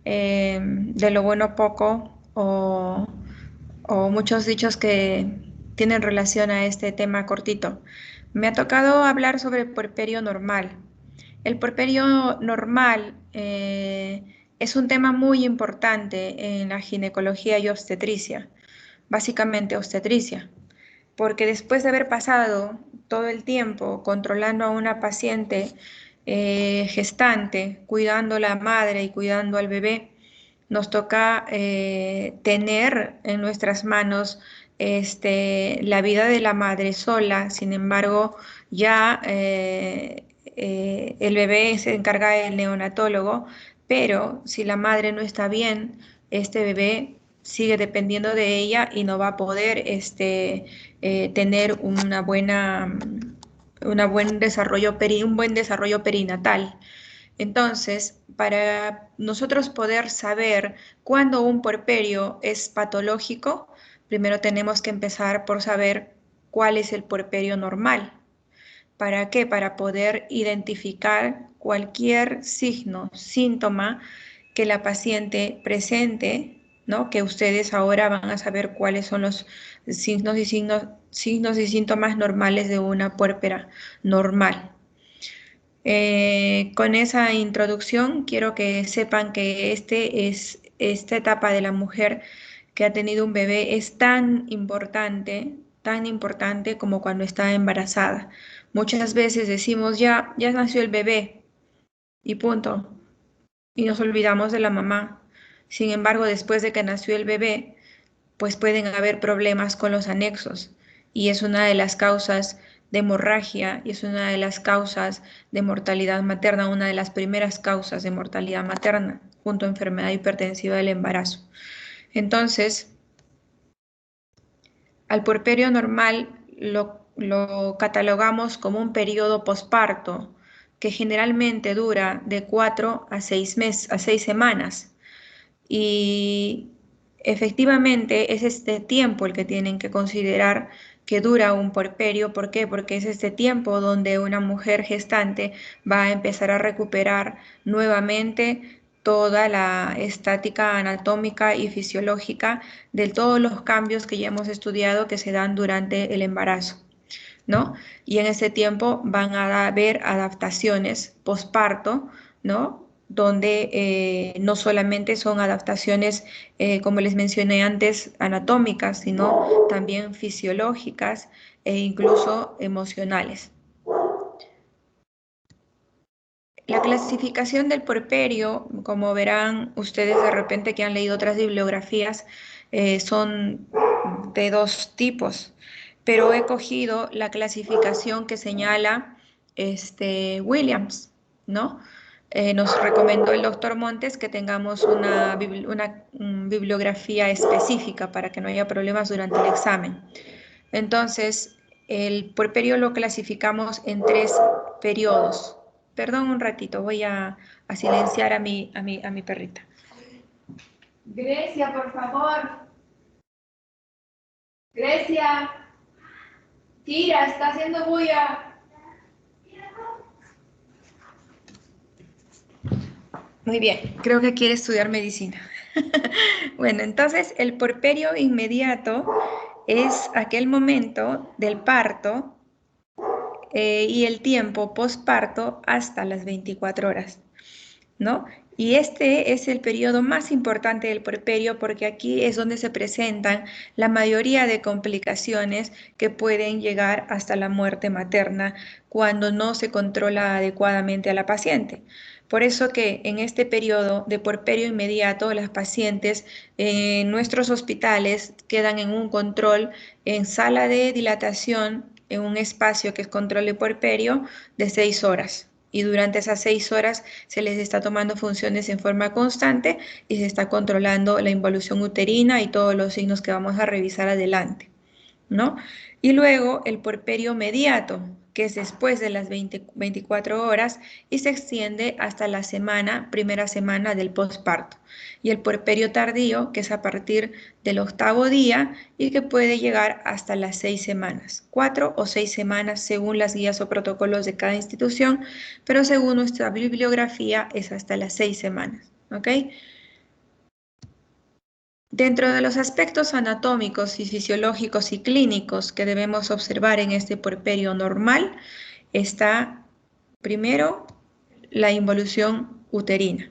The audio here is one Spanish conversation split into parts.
de lo bueno poco o muchos dichos que tienen relación a este tema cortito. Me ha tocado hablar sobre el puerperio normal. El puerperio normal es un tema muy importante en la ginecología y obstetricia, básicamente obstetricia, porque después de haber pasado todo el tiempo controlando a una paciente gestante, cuidando a la madre y cuidando al bebé, nos toca tener en nuestras manos la vida de la madre sola. Sin embargo, ya el bebé se encarga del neonatólogo, pero si la madre no está bien, este bebé sigue dependiendo de ella y no va a poder tener un buen desarrollo perinatal. Entonces, para nosotros poder saber cuándo un puerperio es patológico, primero tenemos que empezar por saber cuál es el puerperio normal. ¿Para qué? Para poder identificar cualquier signo, síntoma que la paciente presente, ¿no? Que ustedes ahora van a saber cuáles son los signos y síntomas normales de una puérpera normal. Con esa introducción quiero que sepan que esta etapa de la mujer que ha tenido un bebé es tan importante como cuando está embarazada. Muchas veces decimos, ya nació el bebé y punto, y nos olvidamos de la mamá. Sin embargo, después de que nació el bebé, pues pueden haber problemas con los anexos y es una de las causas de hemorragia y es una de las causas de mortalidad materna, una de las primeras causas de mortalidad materna junto a enfermedad hipertensiva del embarazo. Entonces, al puerperio normal lo catalogamos como un periodo posparto que generalmente dura de 4 a 6 meses, a 6 semanas. Y efectivamente es este tiempo el que tienen que considerar que dura un puerperio. ¿Por qué? Porque es este tiempo donde una mujer gestante va a empezar a recuperar nuevamente toda la estática anatómica y fisiológica de todos los cambios que ya hemos estudiado que se dan durante el embarazo, ¿no? Y en ese tiempo van a haber adaptaciones posparto, ¿no? Donde no solamente son adaptaciones, como les mencioné antes, anatómicas, sino también fisiológicas e incluso emocionales. La clasificación del puerperio, como verán ustedes de repente que han leído otras bibliografías, son de dos tipos, pero he cogido la clasificación que señala Williams, ¿no? Nos recomendó el doctor Montes que tengamos una bibliografía específica para que no haya problemas durante el examen. Entonces, el puerperio lo clasificamos en 3 periodos. Perdón un ratito, voy a silenciar a mi perrita. Grecia, por favor. Grecia, Kira, está haciendo bulla. Muy bien, creo que quiere estudiar medicina. Bueno, entonces el puerperio inmediato es aquel momento del parto y el tiempo posparto hasta las 24 horas, ¿no? Y este es el periodo más importante del puerperio porque aquí es donde se presentan la mayoría de complicaciones que pueden llegar hasta la muerte materna cuando no se controla adecuadamente a la paciente. Por eso que en este periodo de puerperio inmediato las pacientes en nuestros hospitales quedan en un control en sala de dilatación en un espacio que es control de puerperio de 6 horas. Y durante esas 6 horas se les está tomando funciones en forma constante y se está controlando la involución uterina y todos los signos que vamos a revisar adelante, ¿no? Y luego el puerperio mediato, que es después de las 24 horas y se extiende hasta la primera semana del posparto. Y el puerperio tardío, que es a partir del 8.º día y que puede llegar hasta las 6 semanas, 4 o 6 semanas según las guías o protocolos de cada institución, pero según nuestra bibliografía es hasta las 6 semanas, ¿ok? Dentro de los aspectos anatómicos y fisiológicos y clínicos que debemos observar en este puerperio normal está primero la involución uterina.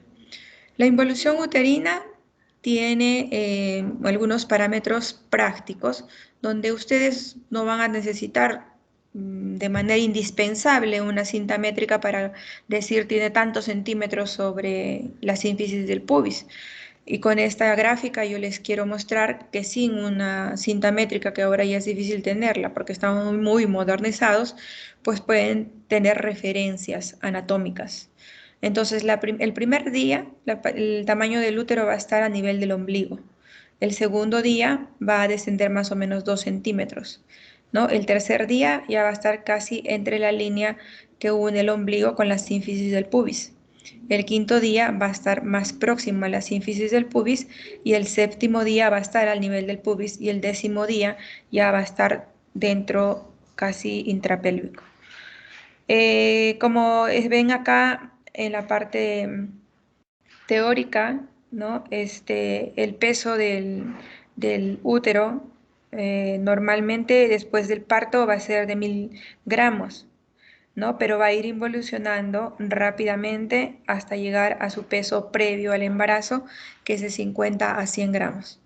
La involución uterina tiene algunos parámetros prácticos donde ustedes no van a necesitar de manera indispensable una cinta métrica para decir tiene tantos centímetros sobre la sínfisis del pubis. Y con esta gráfica yo les quiero mostrar que sin una cinta métrica, que ahora ya es difícil tenerla porque estamos muy modernizados, pues pueden tener referencias anatómicas. Entonces, el primer día, el tamaño del útero va a estar a nivel del ombligo. El segundo día va a descender más o menos 2 centímetros, ¿no? El tercer día ya va a estar casi entre la línea que une el ombligo con la sínfisis del pubis. El quinto día va a estar más próximo a la sínfisis del pubis y el séptimo día va a estar al nivel del pubis y el décimo día ya va a estar dentro casi intrapélvico. Como ven acá en la parte teórica, ¿no? El peso del útero normalmente después del parto va a ser de 1000 gramos, ¿no? Pero va a ir involucionando rápidamente hasta llegar a su peso previo al embarazo, que es de 50 a 100 gramos.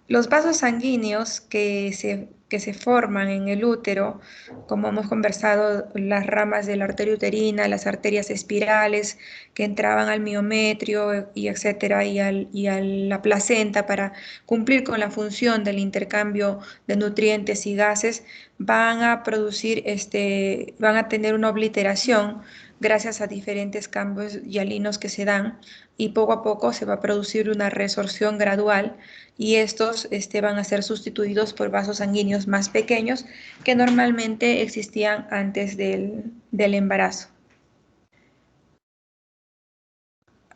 Los vasos sanguíneos que se forman en el útero, como hemos conversado, las ramas de la arteria uterina, las arterias espirales que entraban al miometrio y etcétera, y a la placenta para cumplir con la función del intercambio de nutrientes y gases, van a producir, van a tener una obliteración gracias a diferentes cambios hialinos que se dan y poco a poco se va a producir una resorción gradual y estos van a ser sustituidos por vasos sanguíneos más pequeños que normalmente existían antes del embarazo.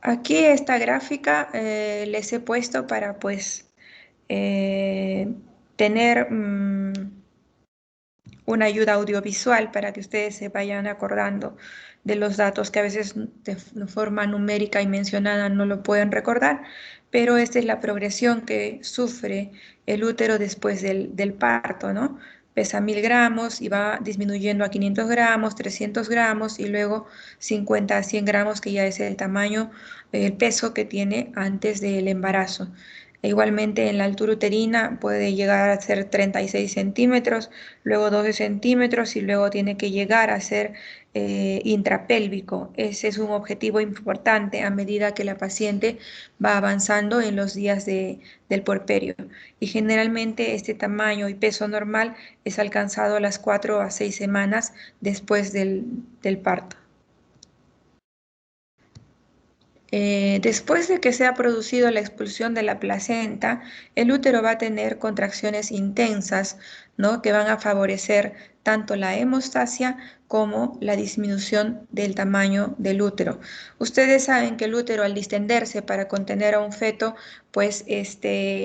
Aquí esta gráfica les he puesto para pues tener una ayuda audiovisual para que ustedes se vayan acordando de los datos que a veces de forma numérica y mencionada no lo pueden recordar, pero esta es la progresión que sufre el útero después del parto, ¿no? Pesa 1000 gramos y va disminuyendo a 500 gramos, 300 gramos y luego 50 a 100 gramos, que ya es el tamaño, el peso que tiene antes del embarazo. Igualmente en la altura uterina puede llegar a ser 36 centímetros, luego 12 centímetros y luego tiene que llegar a ser intrapélvico. Ese es un objetivo importante a medida que la paciente va avanzando en los días del puerperio. Y generalmente este tamaño y peso normal es alcanzado a las 4 a 6 semanas después del parto. Después de que se ha producido la expulsión de la placenta, el útero va a tener contracciones intensas, ¿no? Que van a favorecer tanto la hemostasia como la disminución del tamaño del útero. Ustedes saben que el útero, al distenderse para contener a un feto, pues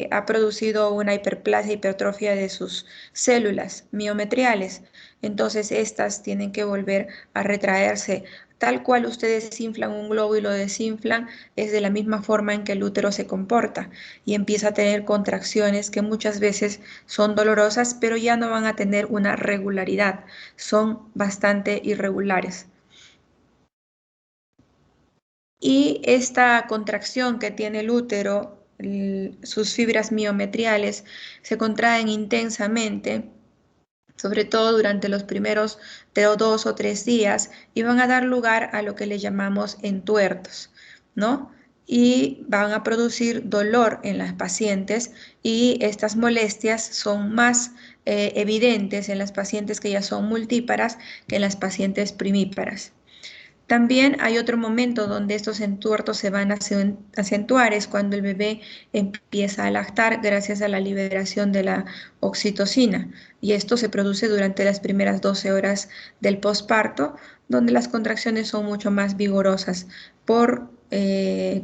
ha producido una hiperplasia, hipertrofia de sus células miometriales. Entonces estas tienen que volver a retraerse. Tal cual ustedes inflan un globo y lo desinflan, es de la misma forma en que el útero se comporta y empieza a tener contracciones que muchas veces son dolorosas, pero ya no van a tener una regularidad, son bastante irregulares. Y esta contracción que tiene el útero, sus fibras miometriales se contraen intensamente, sobre todo durante los primeros 2 o 3 días, y van a dar lugar a lo que le llamamos entuertos, ¿no? Y van a producir dolor en las pacientes y estas molestias son más evidentes en las pacientes que ya son multíparas que en las pacientes primíparas. También hay otro momento donde estos entuertos se van a acentuar, es cuando el bebé empieza a lactar gracias a la liberación de la oxitocina. Y esto se produce durante las primeras 12 horas del posparto, donde las contracciones son mucho más vigorosas por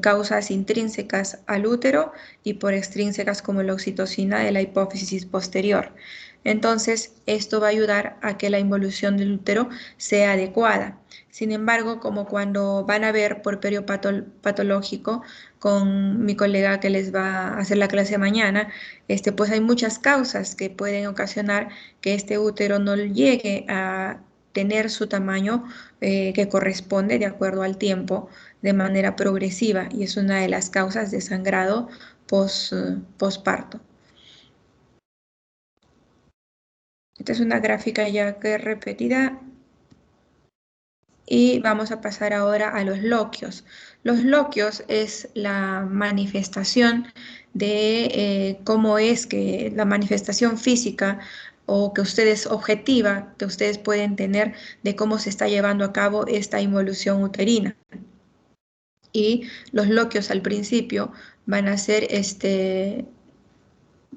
causas intrínsecas al útero y por extrínsecas como la oxitocina de la hipófisis posterior. Entonces, esto va a ayudar a que la involución del útero sea adecuada. Sin embargo, como cuando van a ver porperio patológico con mi colega que les va a hacer la clase mañana, pues hay muchas causas que pueden ocasionar que este útero no llegue a tener su tamaño que corresponde de acuerdo al tiempo de manera progresiva, y es una de las causas de sangrado posparto. Esta es una gráfica ya que es repetida. Y vamos a pasar ahora a los loquios. Los loquios es la manifestación de cómo es que la manifestación física o que ustedes objetiva, que ustedes pueden tener de cómo se está llevando a cabo esta involución uterina. Y los loquios al principio van a ser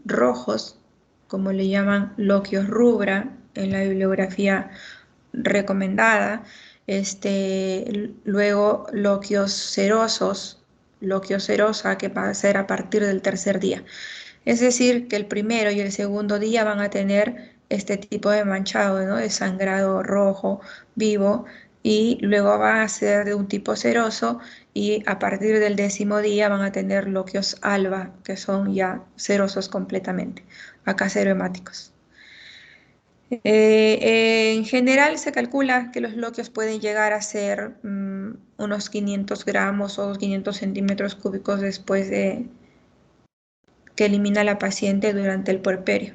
rojos, como le llaman loquios rubra en la bibliografía recomendada. Luego loquios serosos, loquio serosa, que va a ser a partir del tercer día. Es decir, que el primero y el segundo día van a tener este tipo de manchado, ¿no? De sangrado rojo vivo, y luego va a ser de un tipo seroso, y a partir del 10.º día van a tener loquios alba, que son ya serosos completamente, acá hemáticos. En general se calcula que los loquios pueden llegar a ser unos 500 gramos o 500 centímetros cúbicos después de que elimina la paciente durante el puerperio.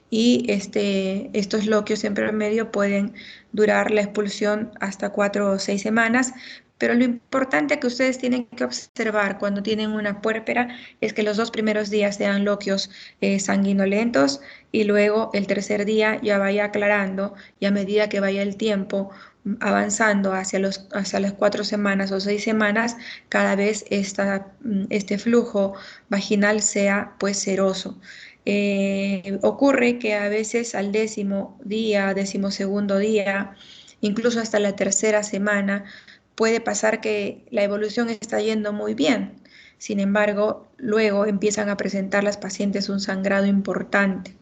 Y estos loquios en promedio pueden durar la expulsión hasta 4 o 6 semanas, pero lo importante que ustedes tienen que observar cuando tienen una puérpera es que los 2 primeros días sean loquios sanguinolentos, y luego el tercer día ya vaya aclarando, y a medida que vaya el tiempo avanzando hacia las 4 semanas o 6 semanas, cada vez este flujo vaginal sea pues seroso. Ocurre que a veces al 10.º día, 12.º día, incluso hasta la tercera semana, puede pasar que la evolución está yendo muy bien. Sin embargo, luego empiezan a presentar las pacientes un sangrado importante,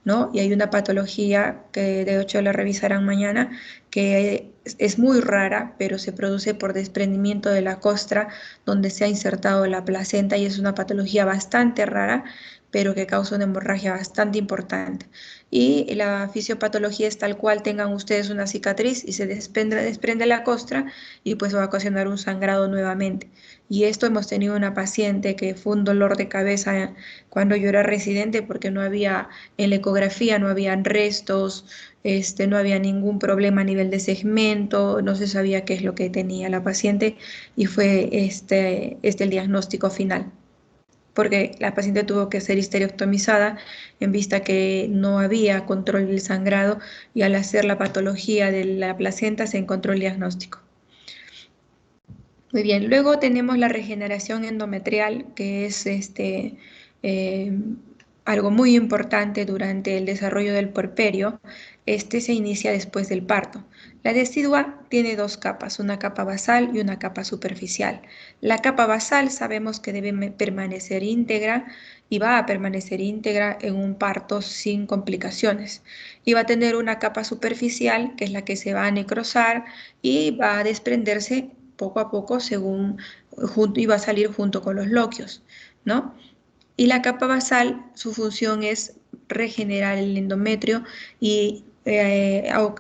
¿no? Y hay una patología que de hecho la revisarán mañana, que es muy rara, pero se produce por desprendimiento de la costra donde se ha insertado la placenta, y es una patología bastante rara, pero que causa una hemorragia bastante importante. Y la fisiopatología es tal cual tengan ustedes una cicatriz y se desprende la costra, y pues va a ocasionar un sangrado nuevamente. Y esto hemos tenido una paciente que fue un dolor de cabeza cuando yo era residente, porque no había, en la ecografía no habían restos, no había ningún problema a nivel de segmento, no se sabía qué es lo que tenía la paciente, y fue el diagnóstico final, porque la paciente tuvo que ser histerectomizada en vista que no había control del sangrado, y al hacer la patología de la placenta se encontró el diagnóstico. Muy bien, luego tenemos la regeneración endometrial, que es eh, algo muy importante durante el desarrollo del puerperio. Se inicia después del parto. La decidua tiene 2 capas, una capa basal y una capa superficial. La capa basal sabemos que debe permanecer íntegra, y va a permanecer íntegra en un parto sin complicaciones. Y va a tener una capa superficial, que es la que se va a necrosar y va a desprenderse poco a poco y va a salir junto con los loquios, ¿no? Y la capa basal, su función es regenerar el endometrio, y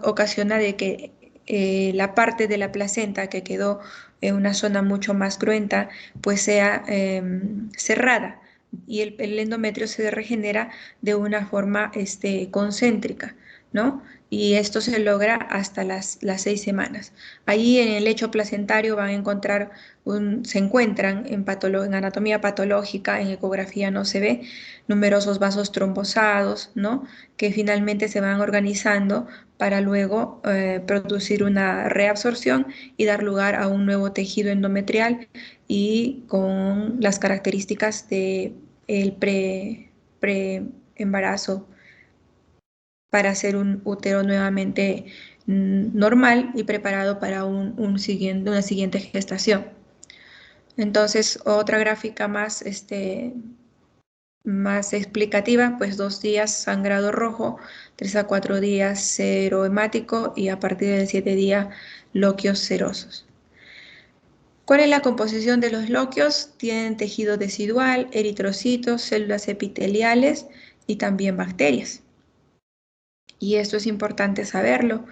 ocasiona de que la parte de la placenta que quedó en una zona mucho más cruenta, pues sea cerrada, y el endometrio se regenera de una forma concéntrica, ¿no? Y esto se logra hasta las 6 semanas. Ahí en el lecho placentario van a encontrar se encuentran en anatomía patológica, en ecografía no se ve, numerosos vasos trombosados, ¿no? Que finalmente se van organizando para luego producir una reabsorción y dar lugar a un nuevo tejido endometrial, y con las características del pre-embarazo, para hacer un útero nuevamente normal y preparado para una siguiente gestación. Entonces, otra gráfica más más explicativa, pues 2 días sangrado rojo, 3 a 4 días cero hemático y a partir del 7 día loquios serosos. ¿Cuál es la composición de los loquios? Tienen tejido decidual, eritrocitos, células epiteliales y también bacterias. Y esto es importante saberlo.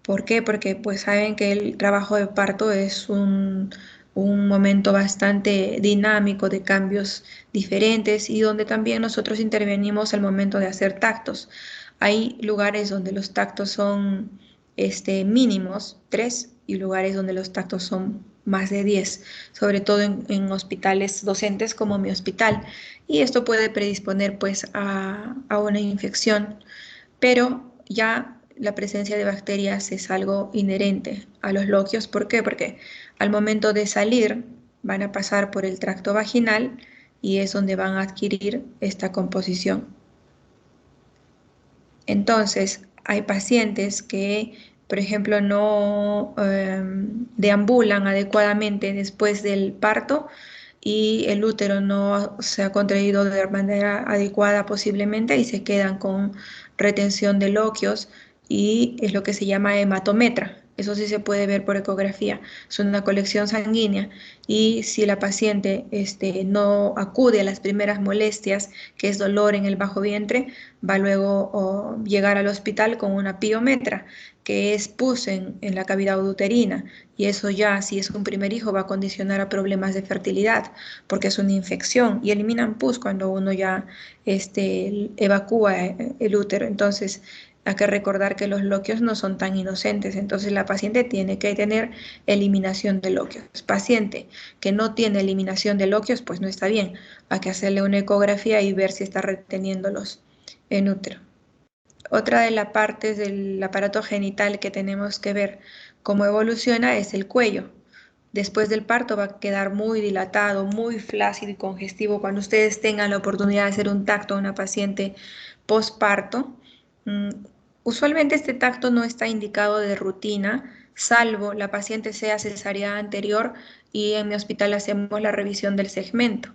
¿Por qué? Porque pues saben que el trabajo de parto es un momento bastante dinámico de cambios diferentes y donde también nosotros intervenimos al momento de hacer tactos. Hay lugares donde los tactos son mínimos, 3, y lugares donde los tactos son más de 10, sobre todo en hospitales docentes como mi hospital. Y esto puede predisponer pues a una infección, pero ya la presencia de bacterias es algo inherente a los loquios. ¿Por qué? Porque al momento de salir van a pasar por el tracto vaginal y es donde van a adquirir esta composición. Entonces, hay pacientes que, por ejemplo, no deambulan adecuadamente después del parto y el útero no se ha contraído de manera adecuada posiblemente y se quedan con retención de loquios y es lo que se llama hematometra. Eso sí se puede ver por ecografía. Es una colección sanguínea y si la paciente no acude a las primeras molestias, que es dolor en el bajo vientre, va luego a llegar al hospital con una piometra, que es pus en la cavidad uterina, y eso ya, si es un primer hijo, va a condicionar a problemas de fertilidad, porque es una infección, y eliminan pus cuando uno ya evacúa el útero. Entonces, hay que recordar que los loquios no son tan inocentes, entonces la paciente tiene que tener eliminación de loquios. Paciente que no tiene eliminación de loquios, pues no está bien. Hay que hacerle una ecografía y ver si está reteniéndolos en útero. Otra de las partes del aparato genital que tenemos que ver cómo evoluciona es el cuello. Después del parto va a quedar muy dilatado, muy flácido y congestivo. Cuando ustedes tengan la oportunidad de hacer un tacto a una paciente postparto, mm, usualmente este tacto no está indicado de rutina, salvo la paciente sea cesárea anterior y en mi hospital hacemos la revisión del segmento.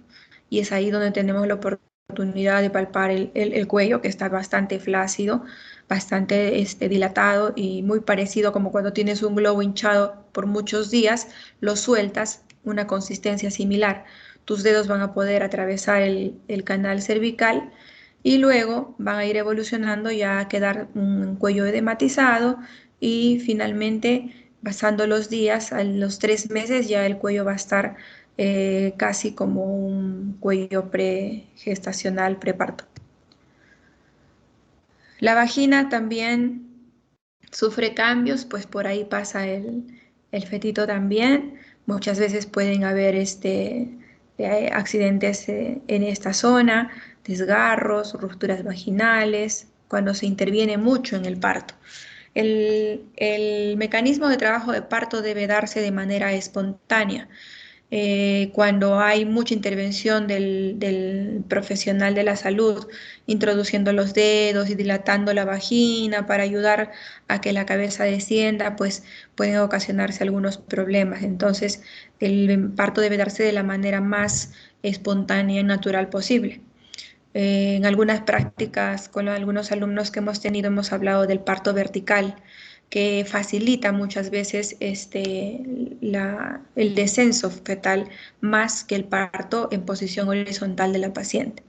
Y es ahí donde tenemos la oportunidad de palpar el cuello, que está bastante flácido, bastante dilatado y muy parecido como cuando tienes un globo hinchado por muchos días, lo sueltas, una consistencia similar. Tus dedos van a poder atravesar el canal cervical y luego van a ir evolucionando ya a quedar un cuello edematizado y finalmente, pasando los días, a los 3 meses ya el cuello va a estar casi como un cuello pregestacional, preparto. La vagina también sufre cambios, pues por ahí pasa el fetito también. Muchas veces pueden haber accidentes en esta zona, desgarros, rupturas vaginales, cuando se interviene mucho en el parto. El mecanismo de trabajo de parto debe darse de manera espontánea. Cuando hay mucha intervención del profesional de la salud, introduciendo los dedos y dilatando la vagina para ayudar a que la cabeza descienda, pues pueden ocasionarse algunos problemas. Entonces, el parto debe darse de la manera más espontánea y natural posible. En algunas prácticas con algunos alumnos que hemos tenido hemos hablado del parto vertical, que facilita muchas veces el descenso fetal más que el parto en posición horizontal de la paciente.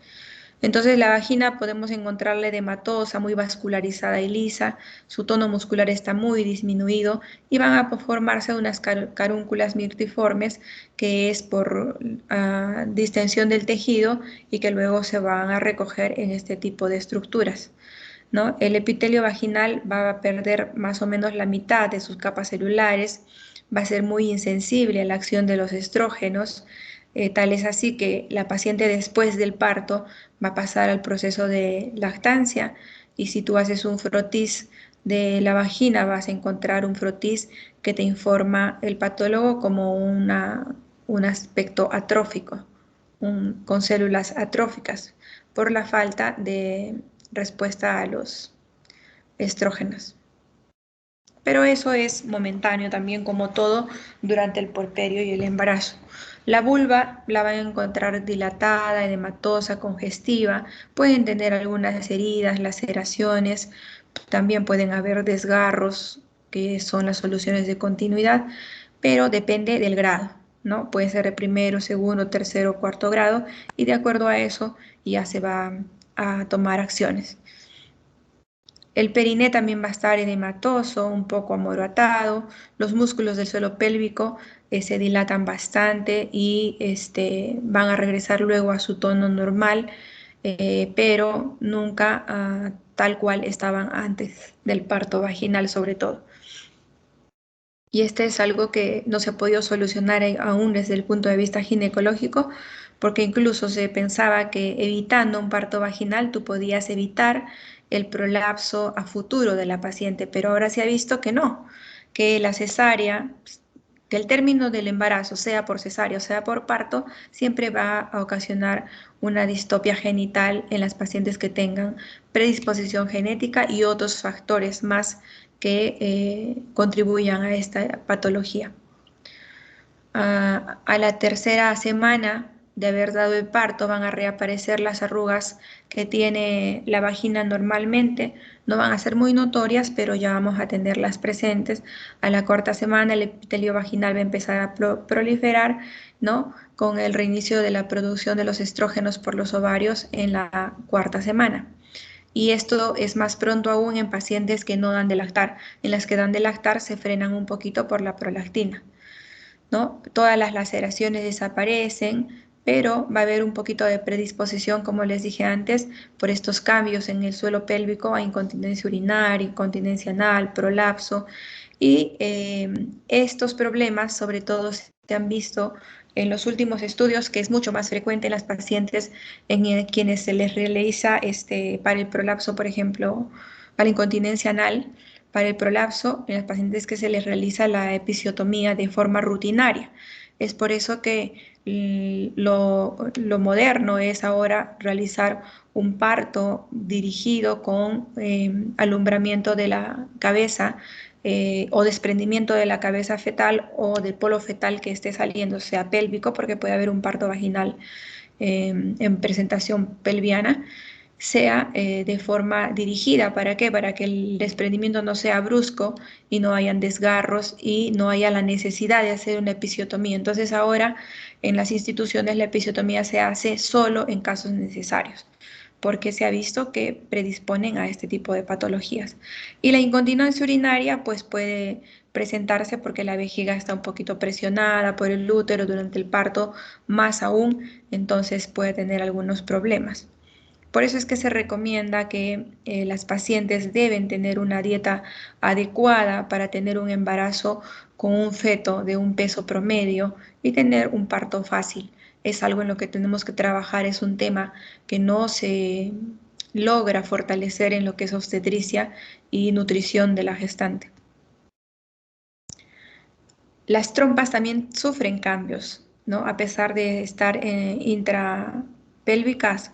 Entonces la vagina podemos encontrarla edematosa, muy vascularizada y lisa, su tono muscular está muy disminuido y van a formarse unas carúnculas mirtiformes que es por distensión del tejido y que luego se van a recoger en este tipo de estructuras, ¿no? El epitelio vaginal va a perder más o menos la mitad de sus capas celulares, va a ser muy insensible a la acción de los estrógenos, tal es así que la paciente después del parto va a pasar al proceso de lactancia y si tú haces un frotis de la vagina vas a encontrar un frotis que te informa el patólogo como un aspecto atrófico, con células atróficas por la falta de respuesta a los estrógenos. Pero eso es momentáneo también, como todo durante el puerperio y el embarazo. La vulva la van a encontrar dilatada, edematosa, congestiva, pueden tener algunas heridas, laceraciones, también pueden haber desgarros, que son las soluciones de continuidad, pero depende del grado, ¿no? Puede ser de primero, segundo, tercero, cuarto grado, y de acuerdo a eso ya se va a tomar acciones. El periné también va a estar edematoso, un poco amoratado, los músculos del suelo pélvico se dilatan bastante y van a regresar luego a su tono normal, pero nunca tal cual estaban antes del parto vaginal sobre todo. Y este es algo que no se ha podido solucionar aún desde el punto de vista ginecológico, porque incluso se pensaba que evitando un parto vaginal tú podías evitar el prolapso a futuro de la paciente, pero ahora se ha visto que no, que la cesárea, que el término del embarazo, sea por cesárea o sea por parto, siempre va a ocasionar una distopia genital en las pacientes que tengan predisposición genética y otros factores más que contribuyan a esta patología. A la tercera semana de haber dado el parto van a reaparecer las arrugas que tiene la vagina normalmente. No van a ser muy notorias, pero ya vamos a tenerlas presentes. A la cuarta semana el epitelio vaginal va a empezar a proliferar, ¿no? Con el reinicio de la producción de los estrógenos por los ovarios en la cuarta semana. Y esto es más pronto aún en pacientes que no dan de lactar. En las que dan de lactar se frenan un poquito por la prolactina, ¿no? Todas las laceraciones desaparecen, pero va a haber un poquito de predisposición, como les dije antes, por estos cambios en el suelo pélvico a incontinencia urinaria, incontinencia anal, prolapso. Y estos problemas, sobre todo, se han visto en los últimos estudios, que es mucho más frecuente en las pacientes en quienes se les realiza para el prolapso, por ejemplo, para la incontinencia anal, para el prolapso, en las pacientes que se les realiza la episiotomía de forma rutinaria. Es por eso que lo moderno es ahora realizar un parto dirigido con alumbramiento de la cabeza o desprendimiento de la cabeza fetal o del polo fetal que esté saliendo, sea pélvico, porque puede haber un parto vaginal en presentación pelviana, sea de forma dirigida. ¿Para qué? Para que el desprendimiento no sea brusco y no hayan desgarros y no haya la necesidad de hacer una episiotomía. Entonces ahora en las instituciones la episiotomía se hace solo en casos necesarios, porque se ha visto que predisponen a este tipo de patologías. Y la incontinencia urinaria pues puede presentarse porque la vejiga está un poquito presionada por el útero durante el parto, más aún, entonces puede tener algunos problemas. Por eso es que se recomienda que las pacientes deben tener una dieta adecuada para tener un embarazo con un feto de un peso promedio y tener un parto fácil. Es algo en lo que tenemos que trabajar, es un tema que no se logra fortalecer en lo que es obstetricia y nutrición de la gestante. Las trompas también sufren cambios, ¿no? A pesar de estar intrapélvicas,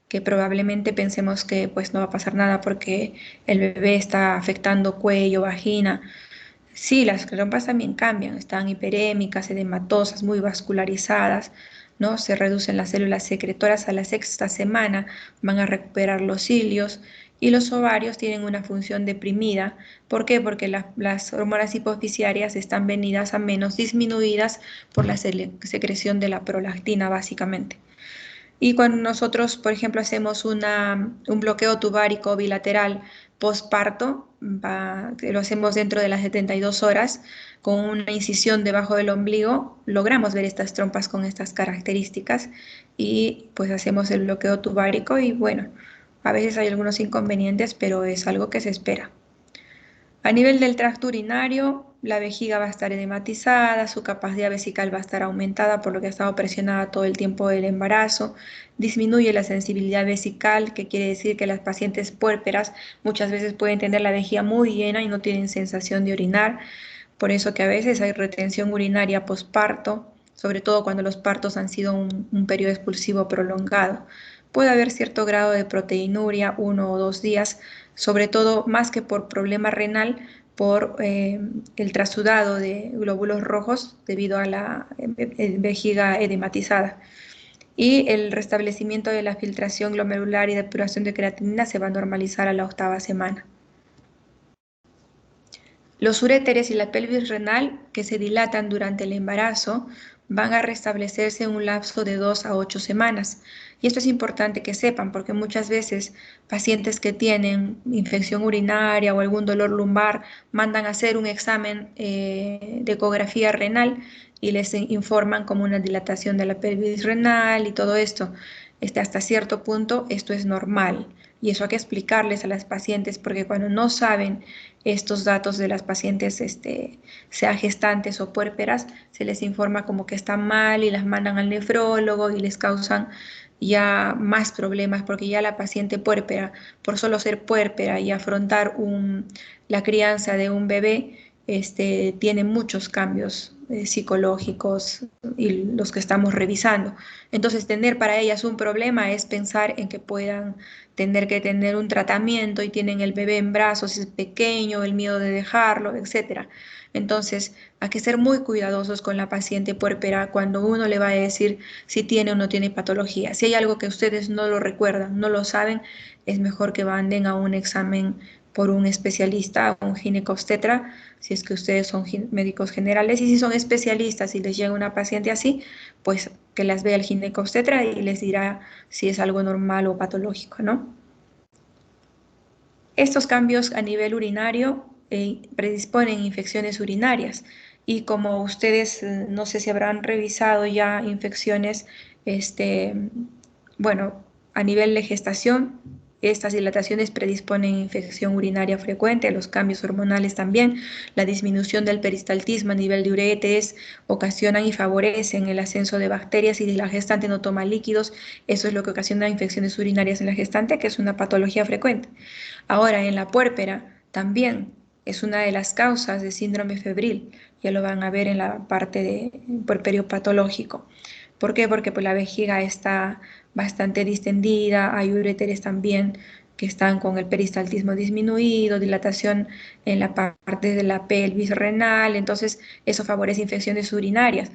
que probablemente pensemos que pues no va a pasar nada porque el bebé está afectando cuello, vagina. Sí, las trompas también cambian, están hiperémicas, edematosas, muy vascularizadas, ¿no? Se reducen las células secretoras a la sexta semana, van a recuperar los cilios y los ovarios tienen una función deprimida. ¿Por qué? Porque las hormonas hipofisiarias están venidas a menos, disminuidas por la secreción de la prolactina, básicamente. Y cuando nosotros, por ejemplo, hacemos un bloqueo tubárico bilateral postparto, lo hacemos dentro de las 72 horas, con una incisión debajo del ombligo, logramos ver estas trompas con estas características y pues hacemos el bloqueo tubárico y bueno, a veces hay algunos inconvenientes, pero es algo que se espera. A nivel del tracto urinario, la vejiga va a estar edematizada, su capacidad vesical va a estar aumentada por lo que ha estado presionada todo el tiempo del embarazo, disminuye la sensibilidad vesical, que quiere decir que las pacientes puérperas muchas veces pueden tener la vejiga muy llena y no tienen sensación de orinar, por eso que a veces hay retención urinaria posparto, sobre todo cuando los partos han sido un periodo expulsivo prolongado. Puede haber cierto grado de proteinuria, 1 o 2 días, sobre todo más que por problema renal, por el trasudado de glóbulos rojos debido a la vejiga edematizada. Y el restablecimiento de la filtración glomerular y depuración de creatinina se va a normalizar a la 8ª semana. Los uréteres y la pelvis renal que se dilatan durante el embarazo van a restablecerse en un lapso de 2 a 8 semanas. Y esto es importante que sepan porque muchas veces pacientes que tienen infección urinaria o algún dolor lumbar mandan a hacer un examen de ecografía renal y les informan como una dilatación de la pelvis renal y todo esto. Hasta cierto punto esto es normal. Y eso hay que explicarles a las pacientes porque cuando no saben estos datos de las pacientes, sea gestantes o puérperas, se les informa como que están mal y las mandan al nefrólogo y les causan ya más problemas porque ya la paciente puérpera, por solo ser puérpera y afrontar la crianza de un bebé, tiene muchos cambios psicológicos y los que estamos revisando. Entonces, tener para ellas un problema es pensar en que puedan tener que tener un tratamiento y tienen el bebé en brazos, es pequeño, el miedo de dejarlo, etcétera. Entonces, hay que ser muy cuidadosos con la paciente puérpera cuando uno le va a decir si tiene o no tiene patología. Si hay algo que ustedes no lo recuerdan, no lo saben, es mejor que manden a un examen por un especialista, un ginecobstetra, si es que ustedes son médicos generales, y si son especialistas y les llega una paciente así, pues que las vea el ginecobstetra y les dirá si es algo normal o patológico, ¿no? Estos cambios a nivel urinario predisponen infecciones urinarias y como ustedes no sé si habrán revisado ya infecciones, bueno, a nivel de gestación, estas dilataciones predisponen infección urinaria frecuente, los cambios hormonales también, la disminución del peristaltismo a nivel de uretes ocasionan y favorecen el ascenso de bacterias y si la gestante no toma líquidos, eso es lo que ocasiona infecciones urinarias en la gestante, que es una patología frecuente. Ahora, en la puérpera también es una de las causas de síndrome febril, ya lo van a ver en la parte de puerperio patológico. ¿Por qué? Porque pues, la vejiga está bastante distendida, hay uréteres también que están con el peristaltismo disminuido, dilatación en la parte de la pelvis renal, entonces eso favorece infecciones urinarias.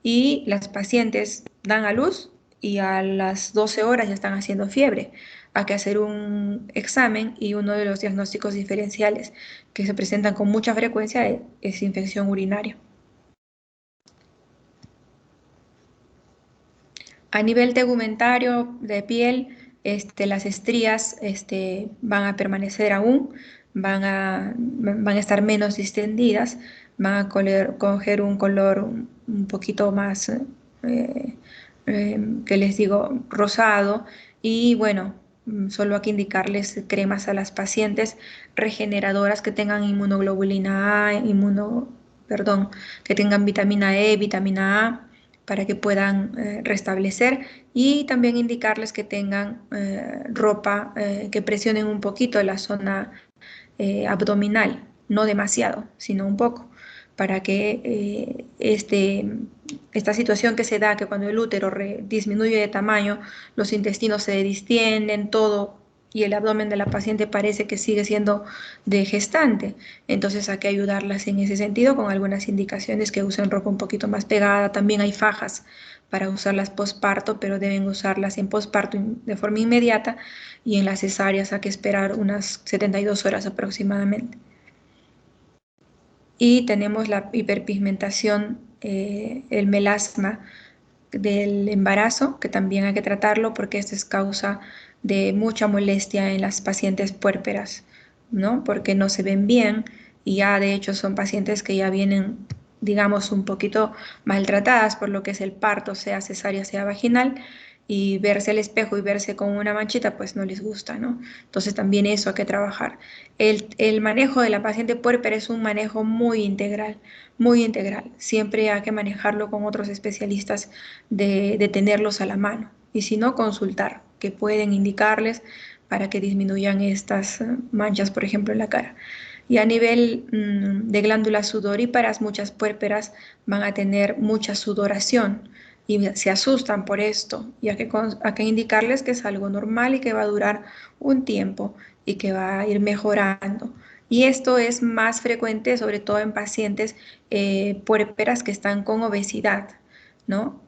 Y las pacientes dan a luz y a las 12 horas ya están haciendo fiebre. Hay que hacer un examen y uno de los diagnósticos diferenciales que se presentan con mucha frecuencia es infección urinaria. A nivel tegumentario de piel, las estrías van a permanecer aún, van a estar menos distendidas, van a coger un color un poquito más, que les digo, rosado. Y bueno, solo hay que indicarles cremas a las pacientes regeneradoras que tengan inmunoglobulina A, perdón, que tengan vitamina E, vitamina A para que puedan restablecer y también indicarles que tengan ropa que presionen un poquito la zona abdominal, no demasiado, sino un poco, para que esta situación que se da, que cuando el útero disminuye de tamaño, los intestinos se distienden, todo, y el abdomen de la paciente parece que sigue siendo de gestante. Entonces hay que ayudarlas en ese sentido con algunas indicaciones que usen ropa un poquito más pegada. También hay fajas para usarlas posparto, pero deben usarlas en posparto de forma inmediata y en las cesáreas hay que esperar unas 72 horas aproximadamente. Y tenemos la hiperpigmentación, el melasma del embarazo, que también hay que tratarlo porque esto es causa de mucha molestia en las pacientes puérperas, ¿no? Porque no se ven bien y ya de hecho son pacientes que ya vienen, digamos, un poquito maltratadas por lo que es el parto, sea cesárea, sea vaginal, y verse al espejo y verse con una manchita, pues no les gusta, ¿no? Entonces también eso hay que trabajar. El manejo de la paciente puérpera es un manejo muy integral, muy integral. Siempre hay que manejarlo con otros especialistas de tenerlos a la mano. Y si no, consultar, que pueden indicarles para que disminuyan estas manchas, por ejemplo, en la cara. Y a nivel de glándulas sudoríparas, muchas puérperas van a tener mucha sudoración y se asustan por esto. Y hay que indicarles que es algo normal y que va a durar un tiempo y que va a ir mejorando. Y esto es más frecuente, sobre todo en pacientes puérperas que están con obesidad, ¿no?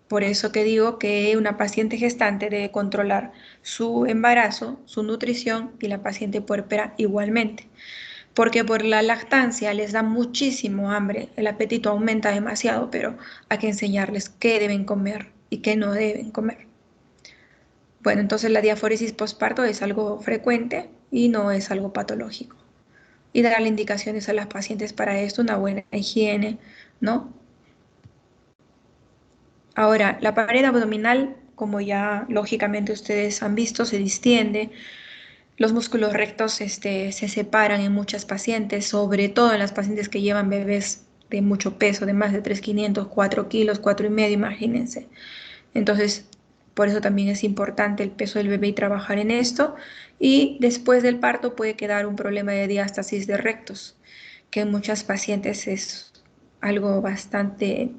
Por eso que digo que una paciente gestante debe controlar su embarazo, su nutrición y la paciente puérpera igualmente. Porque por la lactancia les da muchísimo hambre, el apetito aumenta demasiado, pero hay que enseñarles qué deben comer y qué no deben comer. Bueno, entonces la diaforesis postparto es algo frecuente y no es algo patológico. Y darle indicaciones a las pacientes para esto, una buena higiene, ¿no? Ahora, la pared abdominal, como ya lógicamente ustedes han visto, se distiende. Los músculos rectos se separan en muchas pacientes, sobre todo en las pacientes que llevan bebés de mucho peso, de más de 3.500, 4 kilos, 4,5, imagínense. Entonces, por eso también es importante el peso del bebé y trabajar en esto. Y después del parto puede quedar un problema de diástasis de rectos, que en muchas pacientes es algo bastante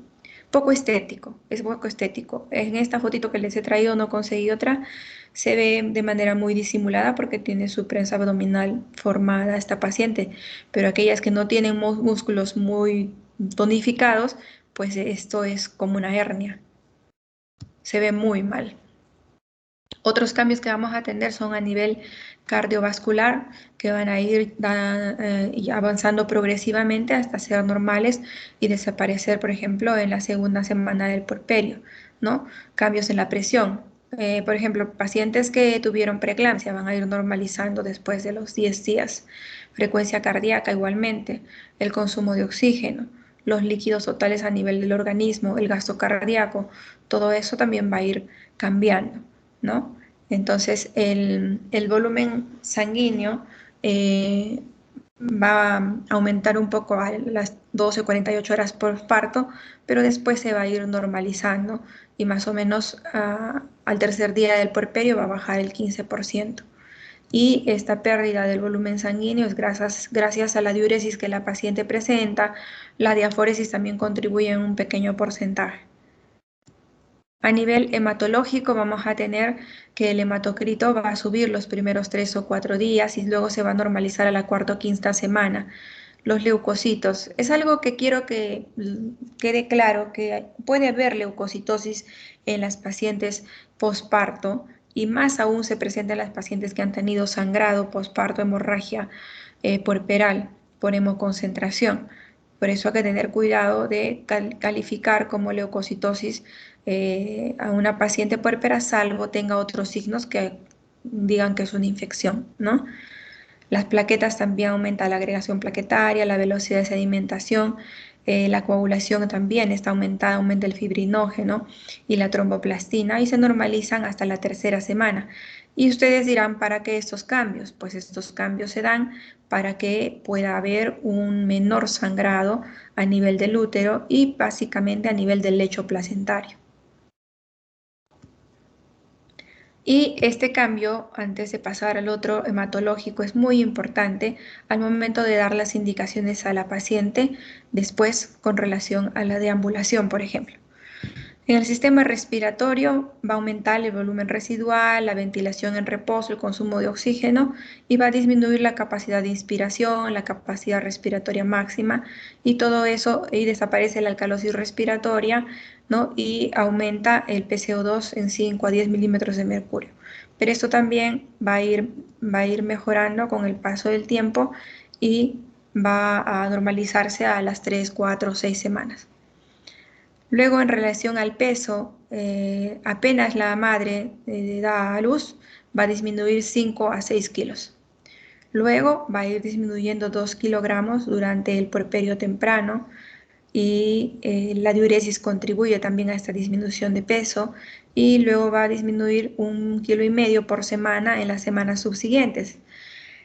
poco estético, es poco estético. En esta fotito que les he traído, no conseguí otra, se ve de manera muy disimulada porque tiene su prensa abdominal formada esta paciente, pero aquellas que no tienen músculos muy tonificados, pues esto es como una hernia, se ve muy mal. Otros cambios que vamos a atender son a nivel cardiovascular, que van a ir avanzando progresivamente hasta ser normales y desaparecer, por ejemplo, en la segunda semana del puerperio, ¿no? Cambios en la presión. Por ejemplo, pacientes que tuvieron preeclampsia van a ir normalizando después de los 10 días. Frecuencia cardíaca igualmente, el consumo de oxígeno, los líquidos totales a nivel del organismo, el gasto cardíaco, todo eso también va a ir cambiando, ¿no? Entonces, el volumen sanguíneo eh, va a aumentar un poco a las 12 o 48 horas por parto, pero después se va a ir normalizando y más o menos al tercer día del puerperio va a bajar el 15%. Y esta pérdida del volumen sanguíneo es gracias a la diuresis que la paciente presenta. La diaforesis también contribuye en un pequeño porcentaje. A nivel hematológico vamos a tener que el hematocrito va a subir los primeros 3 o 4 días y luego se va a normalizar a la cuarta o quinta semana. Los leucocitos, es algo que quiero que quede claro, que puede haber leucocitosis en las pacientes posparto y más aún se presenta en las pacientes que han tenido sangrado posparto, hemorragia puerperal por hemoconcentración. Por eso hay que tener cuidado de calificar como leucocitosis a una paciente puérpera, salvo tenga otros signos que digan que es una infección, ¿no? Las plaquetas también aumenta la agregación plaquetaria, la velocidad de sedimentación, la coagulación también está aumentada, aumenta el fibrinógeno y la tromboplastina y se normalizan hasta la tercera semana. Y ustedes dirán, ¿para qué estos cambios? Pues estos cambios se dan para que pueda haber un menor sangrado a nivel del útero y básicamente a nivel del lecho placentario. Y este cambio, antes de pasar al otro hematológico, es muy importante al momento de dar las indicaciones a la paciente después con relación a la deambulación, por ejemplo. En el sistema respiratorio va a aumentar el volumen residual, la ventilación en reposo, el consumo de oxígeno y va a disminuir la capacidad de inspiración, la capacidad respiratoria máxima y todo eso y desaparece la alcalosis respiratoria, ¿no? Y aumenta el PCO2 en 5 a 10 milímetros de mercurio. Pero esto también va a ir mejorando con el paso del tiempo y va a normalizarse a las 3, 4, 6 semanas. Luego, en relación al peso, apenas la madre da a luz, va a disminuir 5 a 6 kilos. Luego va a ir disminuyendo 2 kilogramos durante el puerperio temprano y la diuresis contribuye también a esta disminución de peso y luego va a disminuir 1,5 kilos por semana en las semanas subsiguientes.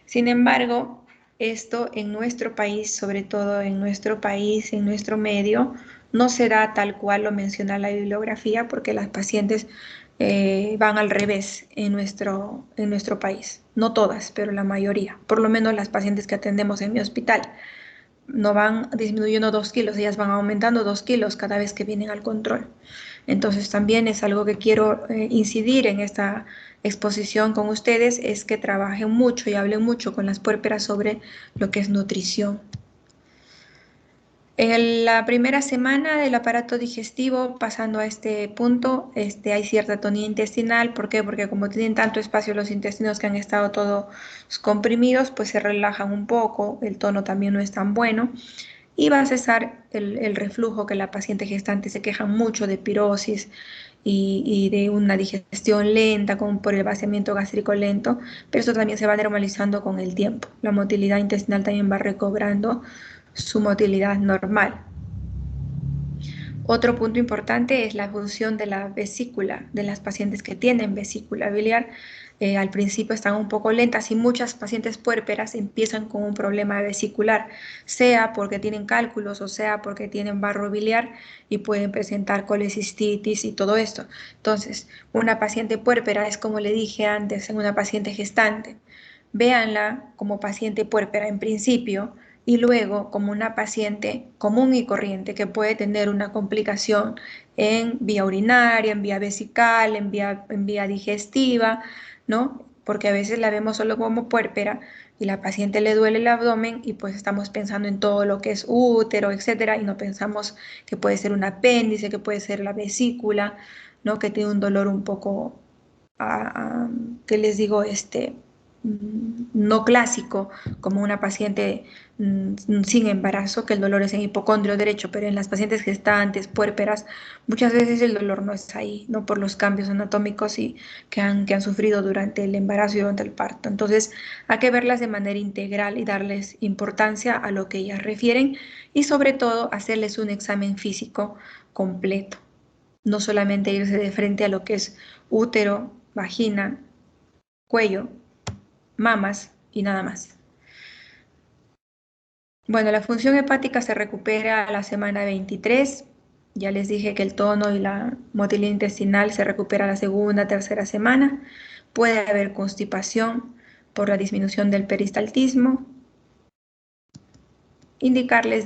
Sin embargo, esto en nuestro país, sobre todo en nuestro país, en nuestro medio, no se da tal cual lo menciona la bibliografía porque las pacientes van al revés en nuestro país. No todas, pero la mayoría, por lo menos las pacientes que atendemos en mi hospital. no van disminuyendo 2 kilos, ellas van aumentando 2 kilos cada vez que vienen al control. Entonces también es algo que quiero incidir en esta exposición con ustedes, es que trabajen mucho y hablen mucho con las puérperas sobre lo que es nutrición. En la primera semana del aparato digestivo, pasando a este punto, hay cierta atonía intestinal. ¿Por qué? Porque como tienen tanto espacio los intestinos que han estado todos comprimidos, pues se relajan un poco, el tono también no es tan bueno y va a cesar el reflujo, que la paciente gestante se queja mucho de pirosis y de una digestión lenta como por el vaciamiento gástrico lento, pero eso también se va normalizando con el tiempo. La motilidad intestinal también va recobrando su motilidad normal. Otro punto importante es la función de la vesícula, de las pacientes que tienen vesícula biliar. Al principio están un poco lentas y muchas pacientes puérperas empiezan con un problema vesicular, sea porque tienen cálculos o sea porque tienen barro biliar y pueden presentar colecistitis y todo esto. Entonces, una paciente puérpera es, como le dije antes, en una paciente gestante. Véanla como paciente puérpera en principio y luego como una paciente común y corriente que puede tener una complicación en vía urinaria, en vía vesical, en vía digestiva, ¿no? Porque a veces la vemos solo como puérpera y la paciente le duele el abdomen y pues estamos pensando en todo lo que es útero, etcétera, y no pensamos que puede ser un apéndice, que puede ser la vesícula, ¿no? Que tiene un dolor un poco, ¿qué les digo? No clásico, como una paciente sin embarazo, que el dolor es en hipocondrio derecho, pero en las pacientes gestantes, puérperas, muchas veces el dolor no es ahí, no por los cambios anatómicos que han sufrido durante el embarazo y durante el parto. Entonces, hay que verlas de manera integral y darles importancia a lo que ellas refieren y sobre todo hacerles un examen físico completo, no solamente irse de frente a lo que es útero, vagina, cuello, mamas y nada más. Bueno, la función hepática se recupera a la semana 23. Ya les dije que el tono y la motilidad intestinal se recupera a la segunda, tercera semana. Puede haber constipación por la disminución del peristaltismo. Indicarles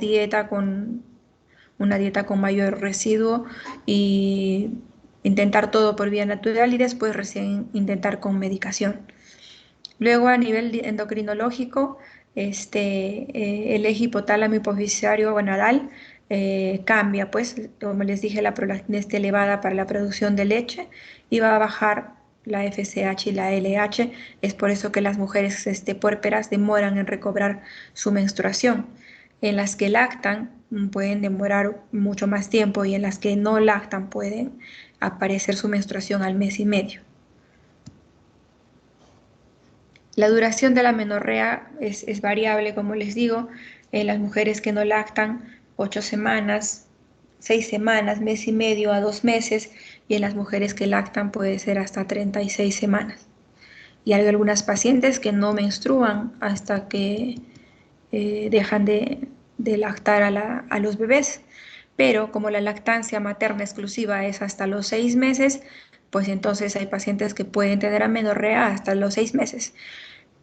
una dieta con mayor residuo y intentar todo por vía natural y después recién intentar con medicación. Luego, a nivel endocrinológico, el eje hipotálamo hipofisario gonadal cambia, pues, como les dije, la prolactina está elevada para la producción de leche y va a bajar la FSH y la LH. Es por eso que las mujeres puérperas demoran en recobrar su menstruación. En las que lactan pueden demorar mucho más tiempo y en las que no lactan pueden aparecer su menstruación al mes y medio. La duración de la menorrea es variable, como les digo, en las mujeres que no lactan 8 semanas, 6 semanas, mes y medio a 2 meses, y en las mujeres que lactan puede ser hasta 36 semanas. Y hay algunas pacientes que no menstruan hasta que dejan de lactar a los bebés, pero como la lactancia materna exclusiva es hasta los 6 meses, pues entonces hay pacientes que pueden tener amenorrea hasta los 6 meses.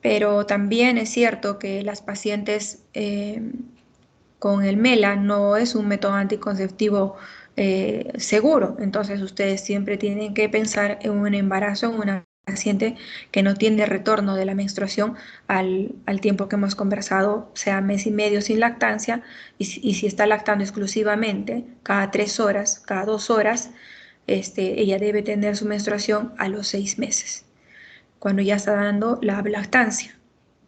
Pero también es cierto que las pacientes con el MELA no es un método anticonceptivo seguro, entonces ustedes siempre tienen que pensar en un embarazo en una paciente que no tiene retorno de la menstruación al tiempo que hemos conversado, sea mes y medio sin lactancia, y si está lactando exclusivamente cada 3 horas, cada 2 horas, ella debe tener su menstruación a los 6 meses cuando ya está dando la ablactancia.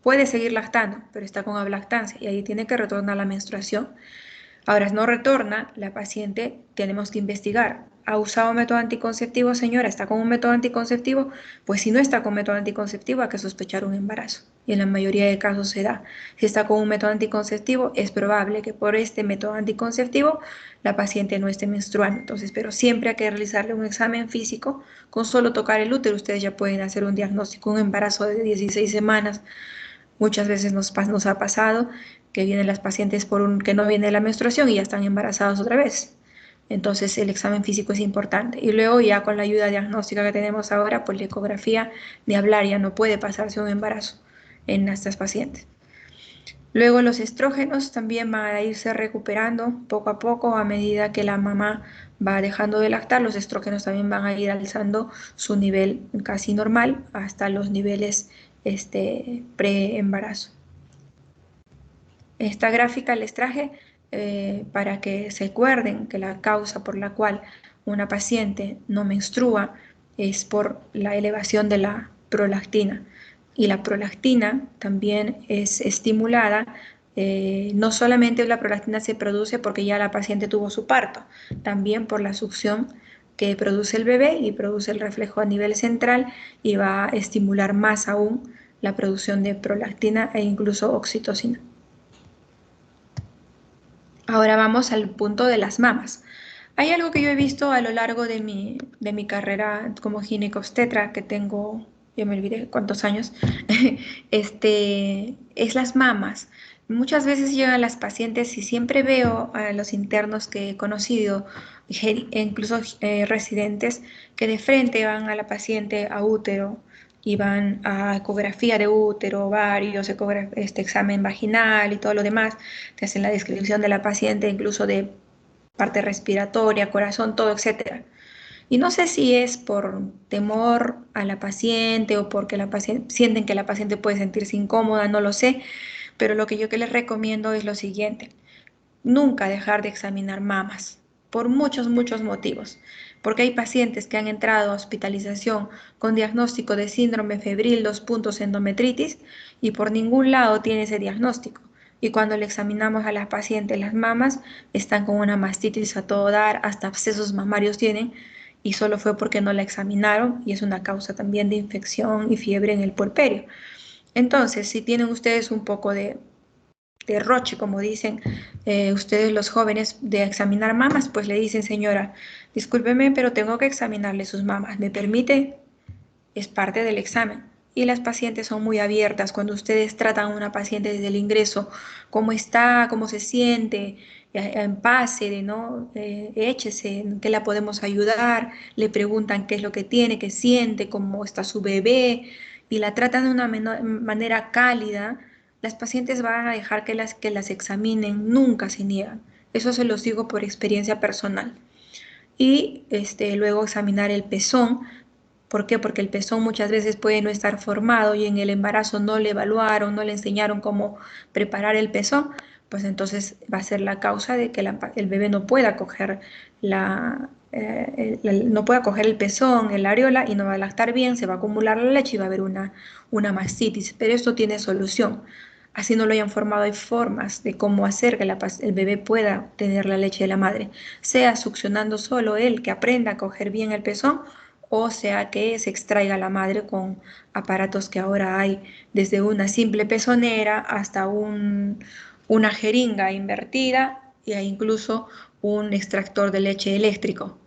Puede seguir lactando, pero está con ablactancia y ahí tiene que retornar la menstruación. Ahora, si no retorna, la paciente tenemos que investigar. ¿Ha usado método anticonceptivo, señora? ¿Está con un método anticonceptivo? Pues si no está con método anticonceptivo, hay que sospechar un embarazo. Y en la mayoría de casos se da. Si está con un método anticonceptivo, es probable que por este método anticonceptivo la paciente no esté menstruando. Entonces, pero siempre hay que realizarle un examen físico. Con solo tocar el útero, ustedes ya pueden hacer un diagnóstico, un embarazo de 16 semanas. Muchas veces nos ha pasado que vienen las pacientes que no viene la menstruación y ya están embarazadas otra vez. Entonces el examen físico es importante. Y luego ya con la ayuda diagnóstica que tenemos ahora, pues la ecografía, ni hablar, ya no puede pasarse un embarazo en estas pacientes. Luego los estrógenos también van a irse recuperando poco a poco a medida que la mamá va dejando de lactar. Los estrógenos también van a ir alzando su nivel casi normal hasta los niveles pre-embarazo. Esta gráfica les traje para que se acuerden que la causa por la cual una paciente no menstrua es por la elevación de la prolactina. Y la prolactina también es estimulada, no solamente la prolactina se produce porque ya la paciente tuvo su parto, también por la succión que produce el bebé y produce el reflejo a nivel central y va a estimular más aún la producción de prolactina e incluso oxitocina. Ahora vamos al punto de las mamas. Hay algo que yo he visto a lo largo de mi carrera como ginecobstetra, que tengo, yo me olvidé cuántos años, es las mamas. Muchas veces llegan las pacientes y siempre veo a los internos que he conocido, e incluso residentes, que de frente van a la paciente a útero y van a ecografía de útero, ovarios, examen vaginal y todo lo demás. Te hacen la descripción de la paciente, incluso de parte respiratoria, corazón, todo, etcétera. Y no sé si es por temor a la paciente o porque la paciente, sienten que la paciente puede sentirse incómoda, no lo sé, pero lo que yo que les recomiendo es lo siguiente: nunca dejar de examinar mamas, por muchos, muchos motivos. Porque hay pacientes que han entrado a hospitalización con diagnóstico de síndrome febril 2 endometritis y por ningún lado tiene ese diagnóstico. Y cuando le examinamos a las pacientes las mamas, están con una mastitis a todo dar, hasta abscesos mamarios tienen, y solo fue porque no la examinaron y es una causa también de infección y fiebre en el puerperio. Entonces, si tienen ustedes un poco de derroche, como dicen ustedes los jóvenes, de examinar mamas, pues le dicen: señora, discúlpeme, pero tengo que examinarle sus mamas, ¿me permite? Es parte del examen. Y las pacientes son muy abiertas. Cuando ustedes tratan a una paciente desde el ingreso, cómo está, cómo se siente, en pase, de no, échese, en qué la podemos ayudar, le preguntan qué es lo que tiene, qué siente, cómo está su bebé, y la tratan de una manera cálida. Las pacientes van a dejar que las examinen, nunca se niegan. Eso se los digo por experiencia personal. Y luego examinar el pezón. ¿Por qué? Porque el pezón muchas veces puede no estar formado y en el embarazo no le evaluaron, no le enseñaron cómo preparar el pezón, pues entonces va a ser la causa de que el bebé no pueda coger no pueda coger el pezón, el areola, y no va a lactar bien, se va a acumular la leche y va a haber una mastitis. Pero esto tiene solución. Así no lo hayan formado, hay formas de cómo hacer que el bebé pueda tener la leche de la madre, sea succionando solo él, que aprenda a coger bien el pezón, o sea que se extraiga la madre con aparatos que ahora hay, desde una simple pezonera hasta una jeringa invertida e incluso un extractor de leche eléctrico,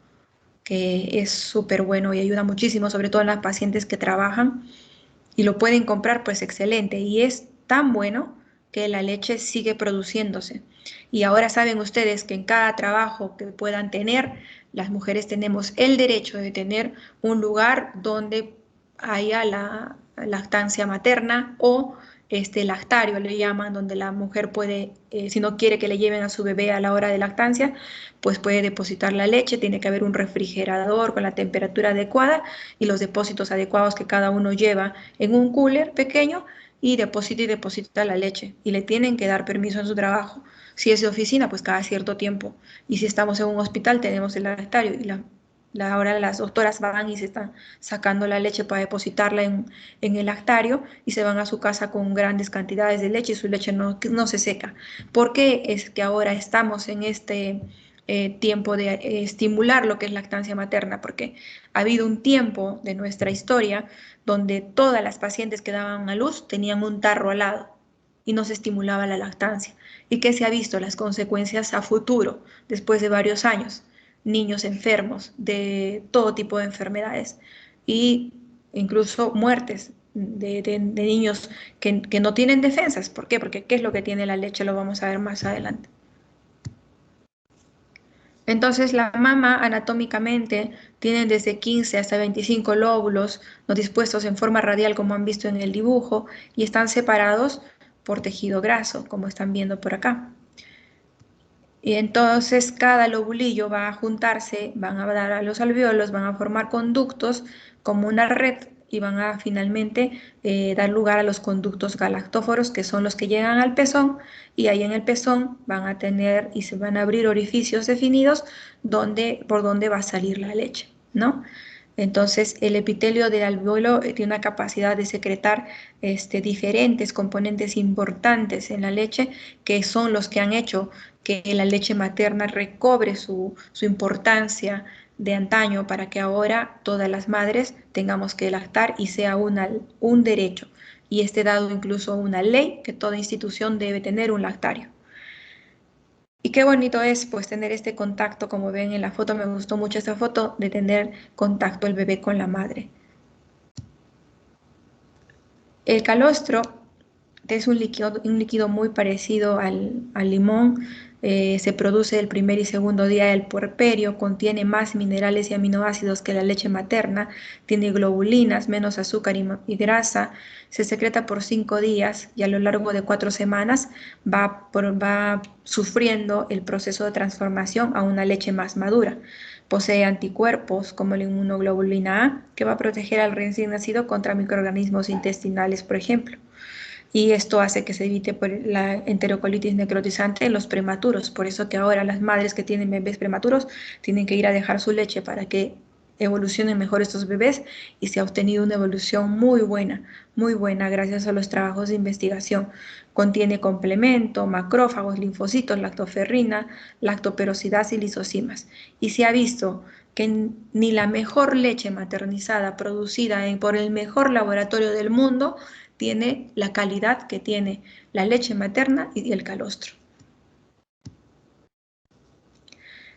que es súper bueno y ayuda muchísimo, sobre todo en las pacientes que trabajan y lo pueden comprar, pues excelente. Y es tan bueno que la leche sigue produciéndose. Y ahora saben ustedes que en cada trabajo que puedan tener, las mujeres tenemos el derecho de tener un lugar donde haya la lactancia materna o lactario, le llaman, donde la mujer puede, si no quiere que le lleven a su bebé a la hora de lactancia, pues puede depositar la leche. Tiene que haber un refrigerador con la temperatura adecuada y los depósitos adecuados que cada uno lleva en un cooler pequeño, y deposita la leche. Y le tienen que dar permiso en su trabajo. Si es de oficina, pues cada cierto tiempo. Y si estamos en un hospital, tenemos el lactario. Y ahora las doctoras van y se están sacando la leche para depositarla en el lactario y se van a su casa con grandes cantidades de leche y su leche no se seca. ¿Por qué es que ahora estamos en este tiempo de estimular lo que es lactancia materna? Porque ha habido un tiempo de nuestra historia donde todas las pacientes que daban a luz tenían un tarro al lado y no se estimulaba la lactancia. ¿Y qué se ha visto? Las consecuencias a futuro, después de varios años: niños enfermos de todo tipo de enfermedades y incluso muertes de niños que no tienen defensas. ¿Por qué? Porque ¿qué es lo que tiene la leche? Lo vamos a ver más adelante. Entonces, la mama anatómicamente tiene desde 15 hasta 25 lóbulos, no dispuestos en forma radial como han visto en el dibujo, y están separados por tejido graso, como están viendo por acá. Y entonces cada lobulillo va a juntarse, van a dar a los alvéolos, van a formar conductos como una red y van a finalmente dar lugar a los conductos galactóforos, que son los que llegan al pezón, y ahí en el pezón van a tener y se van a abrir orificios definidos por donde va a salir la leche, ¿no? Entonces, el epitelio del alvéolo tiene una capacidad de secretar diferentes componentes importantes en la leche, que son los que han hecho que la leche materna recobre su importancia de antaño para que ahora todas las madres tengamos que lactar y sea un derecho. Y esté dado incluso una ley que toda institución debe tener un lactario. Y qué bonito es pues tener este contacto, como ven en la foto, me gustó mucho esta foto de tener contacto el bebé con la madre. El calostro es un líquido muy parecido al limón, se produce el primer y segundo día del puerperio, contiene más minerales y aminoácidos que la leche materna, tiene globulinas, menos azúcar y grasa, se secreta por 5 días y a lo largo de 4 semanas va sufriendo el proceso de transformación a una leche más madura. Posee anticuerpos como la inmunoglobulina A, que va a proteger al recién nacido contra microorganismos intestinales, por ejemplo. Y esto hace que se evite la enterocolitis necrotizante en los prematuros. Por eso que ahora las madres que tienen bebés prematuros tienen que ir a dejar su leche para que evolucionen mejor estos bebés, y se ha obtenido una evolución muy buena gracias a los trabajos de investigación. Contiene complemento, macrófagos, linfocitos, lactoferrina, lactoperoxidasa y lisocimas. Y se ha visto que ni la mejor leche maternizada producida por el mejor laboratorio del mundo tiene la calidad que tiene la leche materna y el calostro.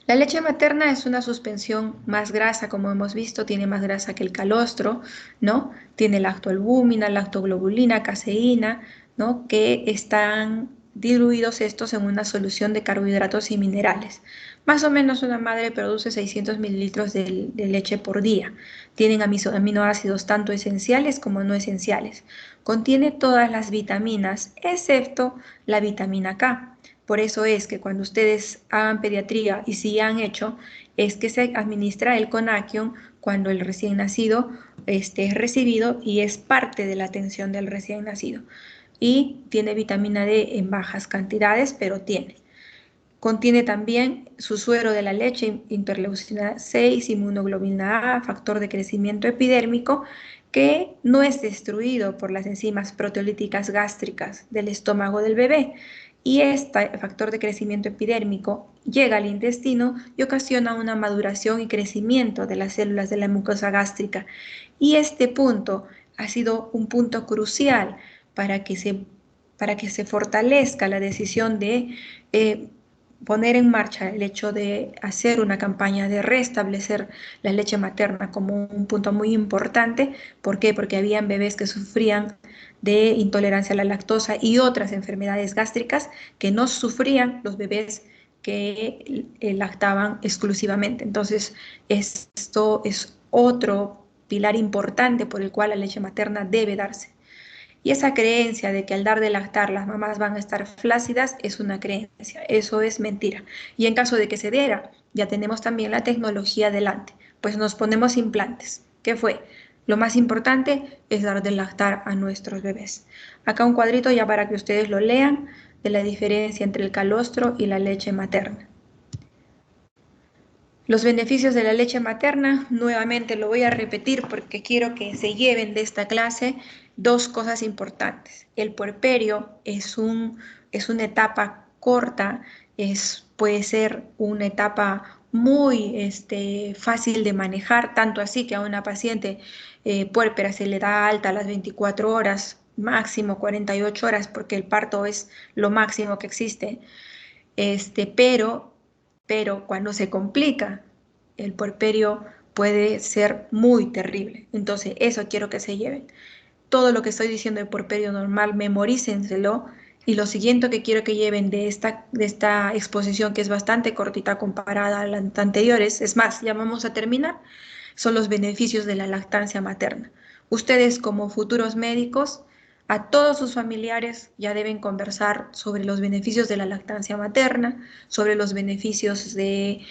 La leche materna es una suspensión más grasa, como hemos visto, tiene más grasa que el calostro, ¿no? Tiene lactoalbúmina, lactoglobulina, caseína, ¿no? Que están diluidos estos en una solución de carbohidratos y minerales. Más o menos una madre produce 600 mililitros de leche por día. Tienen aminoácidos tanto esenciales como no esenciales. Contiene todas las vitaminas, excepto la vitamina K. Por eso es que cuando ustedes hagan pediatría, y si han hecho, es que se administra el Conaquion cuando el recién nacido es recibido y es parte de la atención del recién nacido. Y tiene vitamina D en bajas cantidades, pero tiene. Contiene también su suero de la leche, interleucina 6, inmunoglobulina A, factor de crecimiento epidérmico, que no es destruido por las enzimas proteolíticas gástricas del estómago del bebé. Y este factor de crecimiento epidérmico llega al intestino y ocasiona una maduración y crecimiento de las células de la mucosa gástrica. Y este punto ha sido un punto crucial para que se fortalezca la decisión de poner en marcha el hecho de hacer una campaña de restablecer la leche materna como un punto muy importante. ¿Por qué? Porque habían bebés que sufrían de intolerancia a la lactosa y otras enfermedades gástricas que no sufrían los bebés que lactaban exclusivamente. Entonces, esto es otro pilar importante por el cual la leche materna debe darse. Y esa creencia de que al dar de lactar las mamás van a estar flácidas es una creencia, eso es mentira. Y en caso de que se diera, ya tenemos también la tecnología delante, pues nos ponemos implantes. ¿Qué fue? Lo más importante es dar de lactar a nuestros bebés. Acá un cuadrito ya para que ustedes lo lean de la diferencia entre el calostro y la leche materna. Los beneficios de la leche materna, nuevamente lo voy a repetir porque quiero que se lleven de esta clase dos cosas importantes. El puerperio es una etapa corta, puede ser una etapa muy fácil de manejar, tanto así que a una paciente puérpera se le da alta a las 24 horas, máximo 48 horas, porque el parto es lo máximo que existe. Pero cuando se complica, el puerperio puede ser muy terrible. Entonces, eso quiero que se lleven. Todo lo que estoy diciendo de puerperio normal, memorícenselo. Y lo siguiente que quiero que lleven de esta exposición, que es bastante cortita comparada a las anteriores, es más, ya vamos a terminar, son los beneficios de la lactancia materna. Ustedes como futuros médicos A todos sus familiares ya deben conversar sobre los beneficios de la lactancia materna, sobre los beneficios de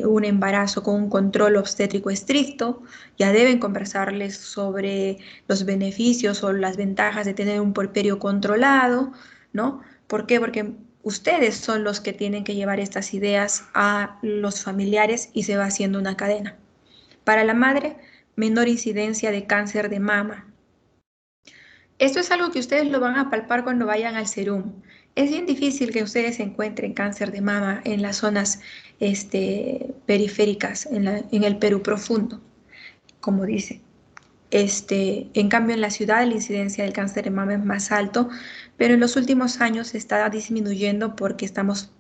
un embarazo con un control obstétrico estricto, ya deben conversarles sobre los beneficios o las ventajas de tener un puerperio controlado, ¿no? ¿Por qué? Porque ustedes son los que tienen que llevar estas ideas a los familiares y se va haciendo una cadena. Para la madre, menor incidencia de cáncer de mama. Esto es algo que ustedes lo van a palpar cuando vayan al serum. Es bien difícil que ustedes encuentren cáncer de mama en las zonas periféricas, en el Perú profundo, como dice. En cambio, en la ciudad la incidencia del cáncer de mama es más alto, pero en los últimos años está disminuyendo porque estamos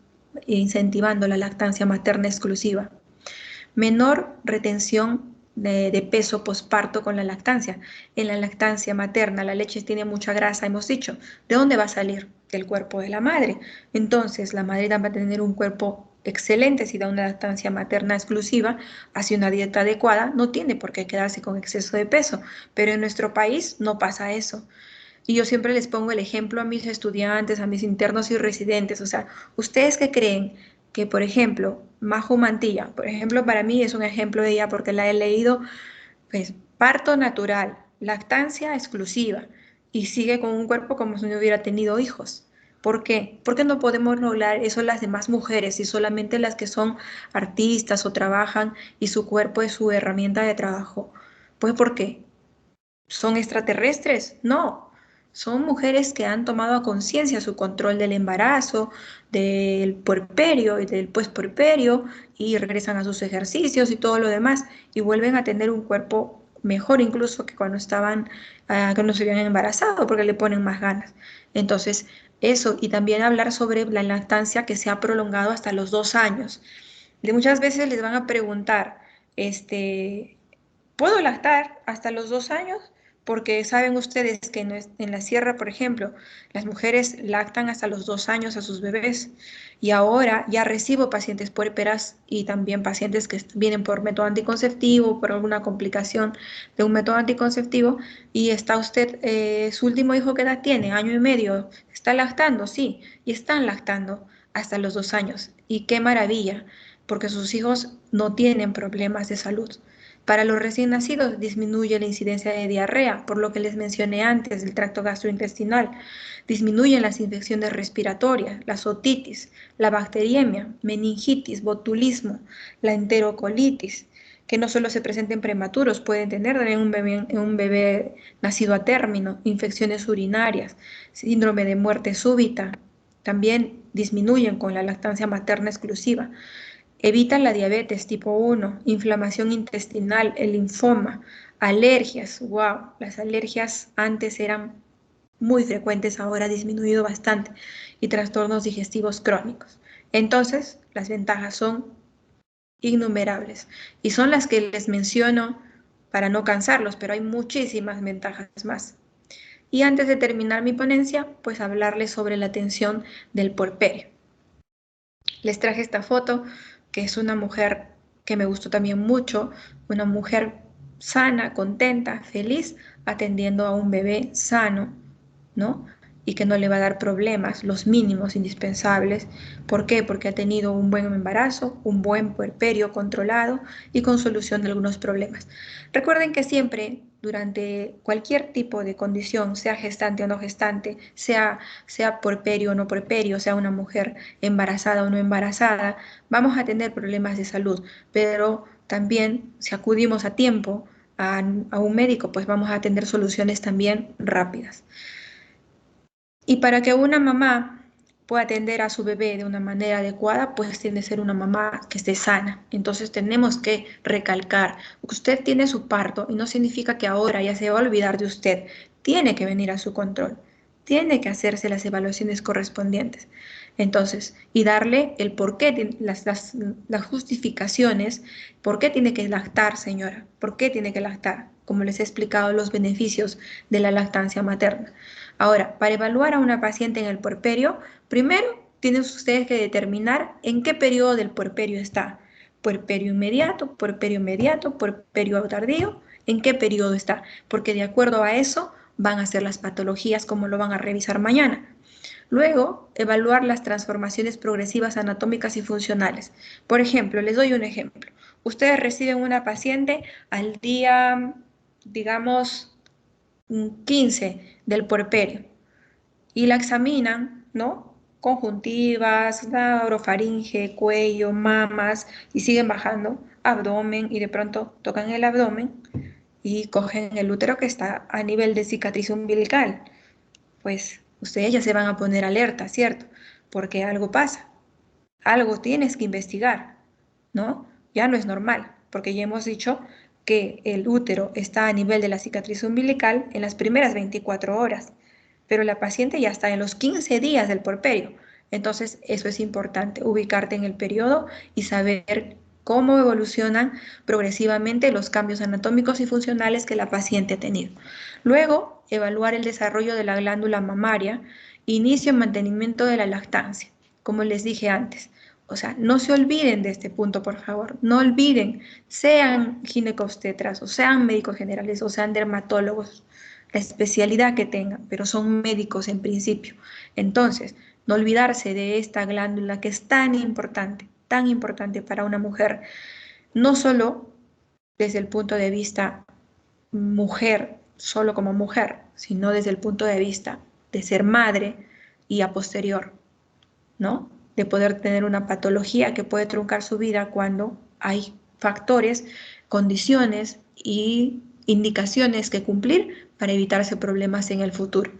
incentivando la lactancia materna exclusiva. Menor retención de peso posparto con la lactancia. En la lactancia materna la leche tiene mucha grasa, hemos dicho. ¿De dónde va a salir? Del cuerpo de la madre. Entonces la madre va a tener un cuerpo excelente si da una lactancia materna exclusiva, hace una dieta adecuada, no tiene por qué quedarse con exceso de peso. Pero en nuestro país no pasa eso. Y yo siempre les pongo el ejemplo a mis estudiantes, a mis internos y residentes. O sea, ¿ustedes qué creen? Que, por ejemplo, Majo Mantilla, por ejemplo, para mí es un ejemplo de ella porque la he leído, pues, parto natural, lactancia exclusiva, y sigue con un cuerpo como si no hubiera tenido hijos. ¿Por qué? ¿Por qué no podemos lograr eso las demás mujeres y solamente las que son artistas o trabajan y su cuerpo es su herramienta de trabajo? Pues porque ¿son extraterrestres? No, son mujeres que han tomado a conciencia su control del embarazo, del puerperio y del pospuerperio y regresan a sus ejercicios y todo lo demás y vuelven a tener un cuerpo mejor incluso que cuando estaban, que no se habían embarazado porque le ponen más ganas. Entonces, eso y también hablar sobre la lactancia que se ha prolongado hasta los 2 años. De muchas veces les van a preguntar, ¿puedo lactar hasta los 2 años? Porque saben ustedes que en la sierra, por ejemplo, las mujeres lactan hasta los 2 años a sus bebés. Y ahora ya recibo pacientes puérperas y también pacientes que vienen por método anticonceptivo, por alguna complicación de un método anticonceptivo. Y está usted, su último hijo, ¿qué edad tiene? Año y medio. ¿Está lactando? Sí. Y están lactando hasta los 2 años. Y qué maravilla, porque sus hijos no tienen problemas de salud. Para los recién nacidos disminuye la incidencia de diarrea, por lo que les mencioné antes del tracto gastrointestinal. Disminuyen las infecciones respiratorias, la otitis, la bacteriemia, meningitis, botulismo, la enterocolitis, que no solo se presenten prematuros, pueden tener también en un bebé nacido a término, infecciones urinarias, síndrome de muerte súbita. También disminuyen con la lactancia materna exclusiva. Evitan la diabetes tipo 1, inflamación intestinal, el linfoma, alergias. Wow, las alergias antes eran muy frecuentes, ahora ha disminuido bastante. Y trastornos digestivos crónicos. Entonces, las ventajas son innumerables y son las que les menciono para no cansarlos, pero hay muchísimas ventajas más. Y antes de terminar mi ponencia, pues hablarles sobre la atención del puerperio. Les traje esta foto, que es una mujer que me gustó también mucho, una mujer sana, contenta, feliz, atendiendo a un bebé sano, ¿no? Y que no le va a dar problemas, los mínimos indispensables. ¿Por qué? Porque ha tenido un buen embarazo, un buen puerperio controlado y con solución de algunos problemas. Recuerden que siempre, durante cualquier tipo de condición, sea gestante o no gestante, sea puerperio o no puerperio, sea una mujer embarazada o no embarazada, vamos a tener problemas de salud, pero también si acudimos a tiempo a un médico, pues vamos a tener soluciones también rápidas. Y para que una mamá pueda atender a su bebé de una manera adecuada, pues tiene que ser una mamá que esté sana. Entonces tenemos que recalcar, usted tiene su parto y no significa que ahora ya se va a olvidar de usted. Tiene que venir a su control, tiene que hacerse las evaluaciones correspondientes. Entonces, y darle el por qué, las justificaciones, por qué tiene que lactar, señora, por qué tiene que lactar, como les he explicado los beneficios de la lactancia materna. Ahora, para evaluar a una paciente en el puerperio, primero tienen ustedes que determinar en qué periodo del puerperio está. Puerperio inmediato, puerperio tardío, en qué periodo está, porque de acuerdo a eso van a ser las patologías, como lo van a revisar mañana. Luego, evaluar las transformaciones progresivas anatómicas y funcionales. Por ejemplo, les doy un ejemplo. Ustedes reciben una paciente al día, digamos, 15 del puerperio y la examinan, ¿no? Conjuntivas, la orofaringe, cuello, mamas, y siguen bajando, abdomen, y de pronto tocan el abdomen y cogen el útero que está a nivel de cicatriz umbilical. Pues ustedes ya se van a poner alerta, ¿cierto? Porque algo pasa, algo tienes que investigar, ¿no? Ya no es normal, porque ya hemos dicho que el útero está a nivel de la cicatriz umbilical en las primeras 24 horas, pero la paciente ya está en los 15 días del puerperio. Entonces, eso es importante, ubicarte en el periodo y saber cómo evolucionan progresivamente los cambios anatómicos y funcionales que la paciente ha tenido. Luego, evaluar el desarrollo de la glándula mamaria, inicio y mantenimiento de la lactancia, como les dije antes. O sea, no se olviden de este punto, por favor. No olviden, sean ginecobstetras, o sean médicos generales, o sean dermatólogos, la especialidad que tengan, pero son médicos en principio. Entonces, no olvidarse de esta glándula que es tan importante para una mujer, no solo desde el punto de vista mujer, solo como mujer, sino desde el punto de vista de ser madre y a posterior, ¿no? De poder tener una patología que puede truncar su vida cuando hay factores, condiciones y indicaciones que cumplir para evitarse problemas en el futuro.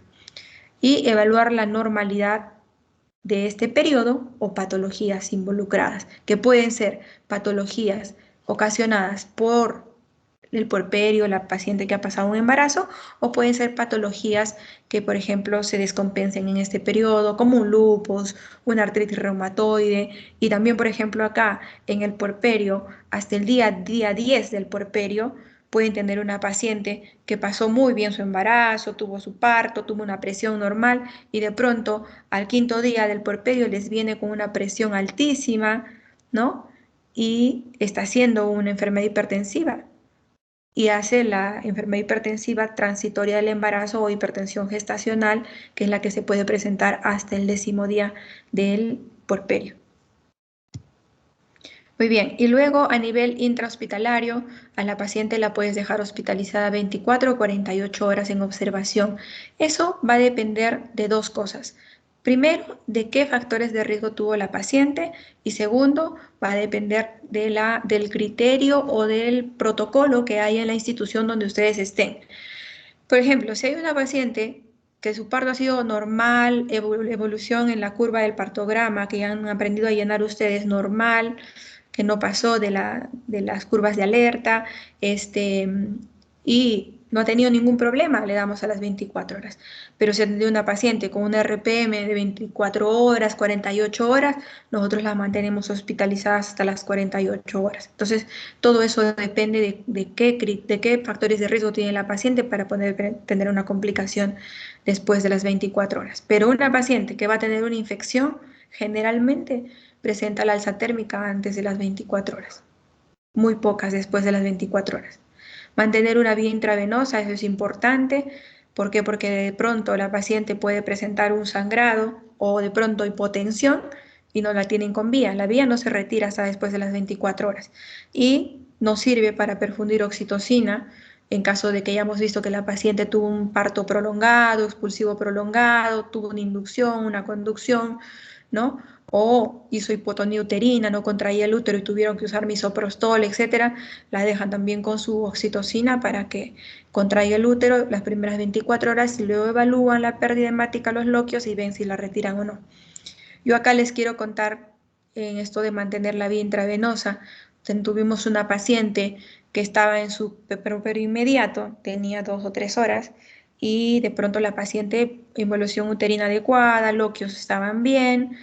Y evaluar la normalidad de este periodo o patologías involucradas, que pueden ser patologías ocasionadas por el puerperio, la paciente que ha pasado un embarazo, o pueden ser patologías que, por ejemplo, se descompensen en este periodo, como un lupus, una artritis reumatoide, y también, por ejemplo, acá en el puerperio, hasta el día 10 del puerperio, pueden tener una paciente que pasó muy bien su embarazo, tuvo su parto, tuvo una presión normal y de pronto al quinto día del puerperio les viene con una presión altísima, ¿no? Y está haciendo una enfermedad hipertensiva y hace la enfermedad hipertensiva transitoria del embarazo o hipertensión gestacional, que es la que se puede presentar hasta el 10.º día del puerperio. Muy bien, y luego a nivel intrahospitalario, a la paciente la puedes dejar hospitalizada 24 o 48 horas en observación. Eso va a depender de dos cosas. Primero, de qué factores de riesgo tuvo la paciente y segundo, va a depender del criterio o del protocolo que hay en la institución donde ustedes estén. Por ejemplo, si hay una paciente que su parto ha sido normal, evolución en la curva del partograma, que ya han aprendido a llenar ustedes normal, que no pasó de las curvas de alerta, y no ha tenido ningún problema, le damos a las 24 horas. Pero si atendió una paciente con una RPM de 24 horas, 48 horas, nosotros la mantenemos hospitalizadas hasta las 48 horas. Entonces, todo eso depende de qué factores de riesgo tiene la paciente para poder tener una complicación después de las 24 horas. Pero una paciente que va a tener una infección, generalmente presenta la alza térmica antes de las 24 horas, muy pocas después de las 24 horas. Mantener una vía intravenosa, eso es importante. ¿Por qué? Porque de pronto la paciente puede presentar un sangrado o de pronto hipotensión y no la tienen con vía. La vía no se retira hasta después de las 24 horas y nos sirve para perfundir oxitocina en caso de que hayamos visto que la paciente tuvo un parto prolongado, expulsivo prolongado, tuvo una inducción, una conducción, ¿no? O hizo hipotonía uterina, no contraía el útero y tuvieron que usar misoprostol, etcétera, la dejan también con su oxitocina para que contraiga el útero las primeras 24 horas y luego evalúan la pérdida hemática, los loquios y ven si la retiran o no. Yo acá les quiero contar en esto de mantener la vía intravenosa. Tuvimos una paciente que estaba en su puerperio inmediato, tenía 2 o 3 horas, y de pronto la paciente, involución uterina adecuada, loquios estaban bien,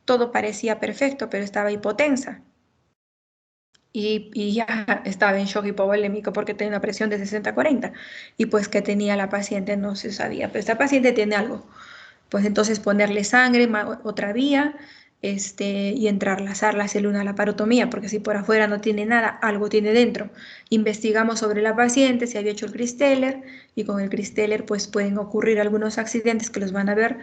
todo parecía perfecto, pero estaba hipotensa. Y ya estaba en shock hipovolémico porque tenía una presión de 60-40. Y pues que tenía la paciente no se sabía. Pero esta paciente tiene algo. Pues entonces ponerle sangre, otra vía, y entrarlas la célula a la parotomía, porque si por afuera no tiene nada, algo tiene dentro. Investigamos sobre la paciente, si había hecho el Christeller, y con el Christeller pues pueden ocurrir algunos accidentes que los van a ver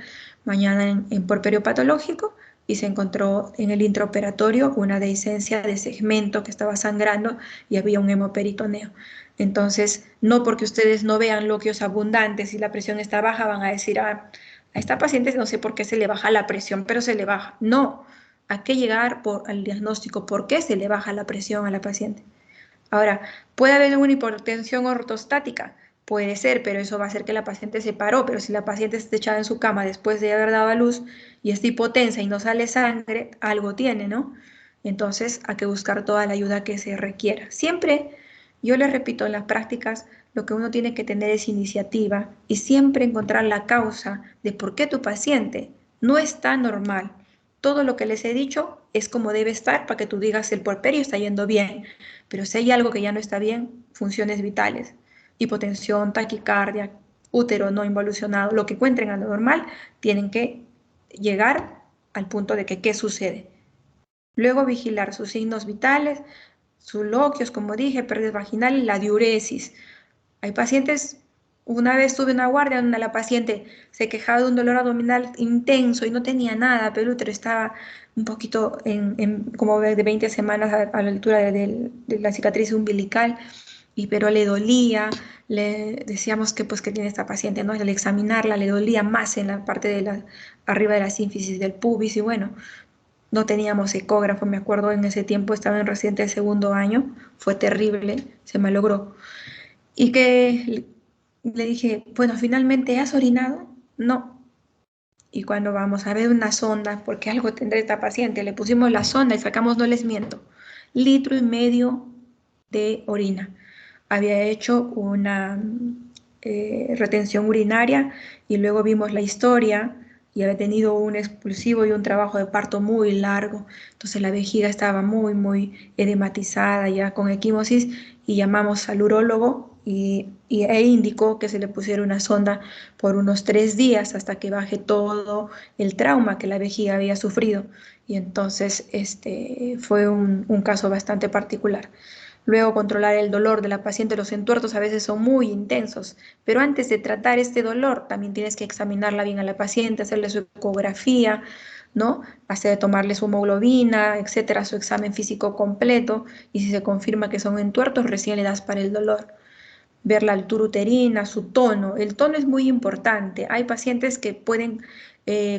mañana en puerperio patológico, y se encontró en el intraoperatorio una dehiscencia de segmento que estaba sangrando y había un hemoperitoneo. Entonces, no porque ustedes no vean loquios abundantes y la presión está baja, van a decir, ah, a esta paciente no sé por qué se le baja la presión, pero se le baja. No, hay que llegar al diagnóstico, ¿por qué se le baja la presión a la paciente? Ahora, ¿puede haber una hipotensión ortostática? Puede ser, pero eso va a hacer que la paciente se paró, pero si la paciente está echada en su cama después de haber dado a luz y está hipotensa y no sale sangre, algo tiene, ¿no? Entonces hay que buscar toda la ayuda que se requiera. Siempre, yo les repito, en las prácticas lo que uno tiene que tener es iniciativa y siempre encontrar la causa de por qué tu paciente no está normal. Todo lo que les he dicho es como debe estar para que tú digas el puerperio está yendo bien, pero si hay algo que ya no está bien, funciones vitales, hipotensión, taquicardia, útero no involucionado, lo que encuentren anormal, tienen que llegar al punto de que qué sucede. Luego vigilar sus signos vitales, sus loquios, como dije, pérdida vaginal y la diuresis. Hay pacientes, una vez tuve una guardia donde la paciente se quejaba de un dolor abdominal intenso y no tenía nada, pero el útero estaba un poquito como de 20 semanas a la altura de la cicatriz umbilical, pero le dolía, le decíamos que pues que tiene esta paciente, ¿no? Al examinarla le dolía más en la parte arriba de la sínfisis del pubis y bueno, no teníamos ecógrafo, me acuerdo en ese tiempo estaba en reciente de segundo año, fue terrible, se me logró. Y que le dije, bueno, finalmente has orinado. No. Y cuando vamos a ver una sonda, porque algo tendrá esta paciente, le pusimos la sonda y sacamos, no les miento, 1,5 litros de orina. Había hecho una retención urinaria y luego vimos la historia y había tenido un expulsivo y un trabajo de parto muy largo. Entonces la vejiga estaba muy, muy edematizada ya con equimosis y llamamos al urólogo e indicó que se le pusiera una sonda por unos 3 días hasta que baje todo el trauma que la vejiga había sufrido. Y entonces fue un caso bastante particular. Luego controlar el dolor de la paciente, los entuertos a veces son muy intensos, pero antes de tratar este dolor también tienes que examinarla bien a la paciente, hacerle su ecografía, ¿no? Tomarle su hemoglobina, etcétera, su examen físico completo y si se confirma que son entuertos, recién le das para el dolor. Ver la altura uterina, su tono. El tono es muy importante. Hay pacientes que pueden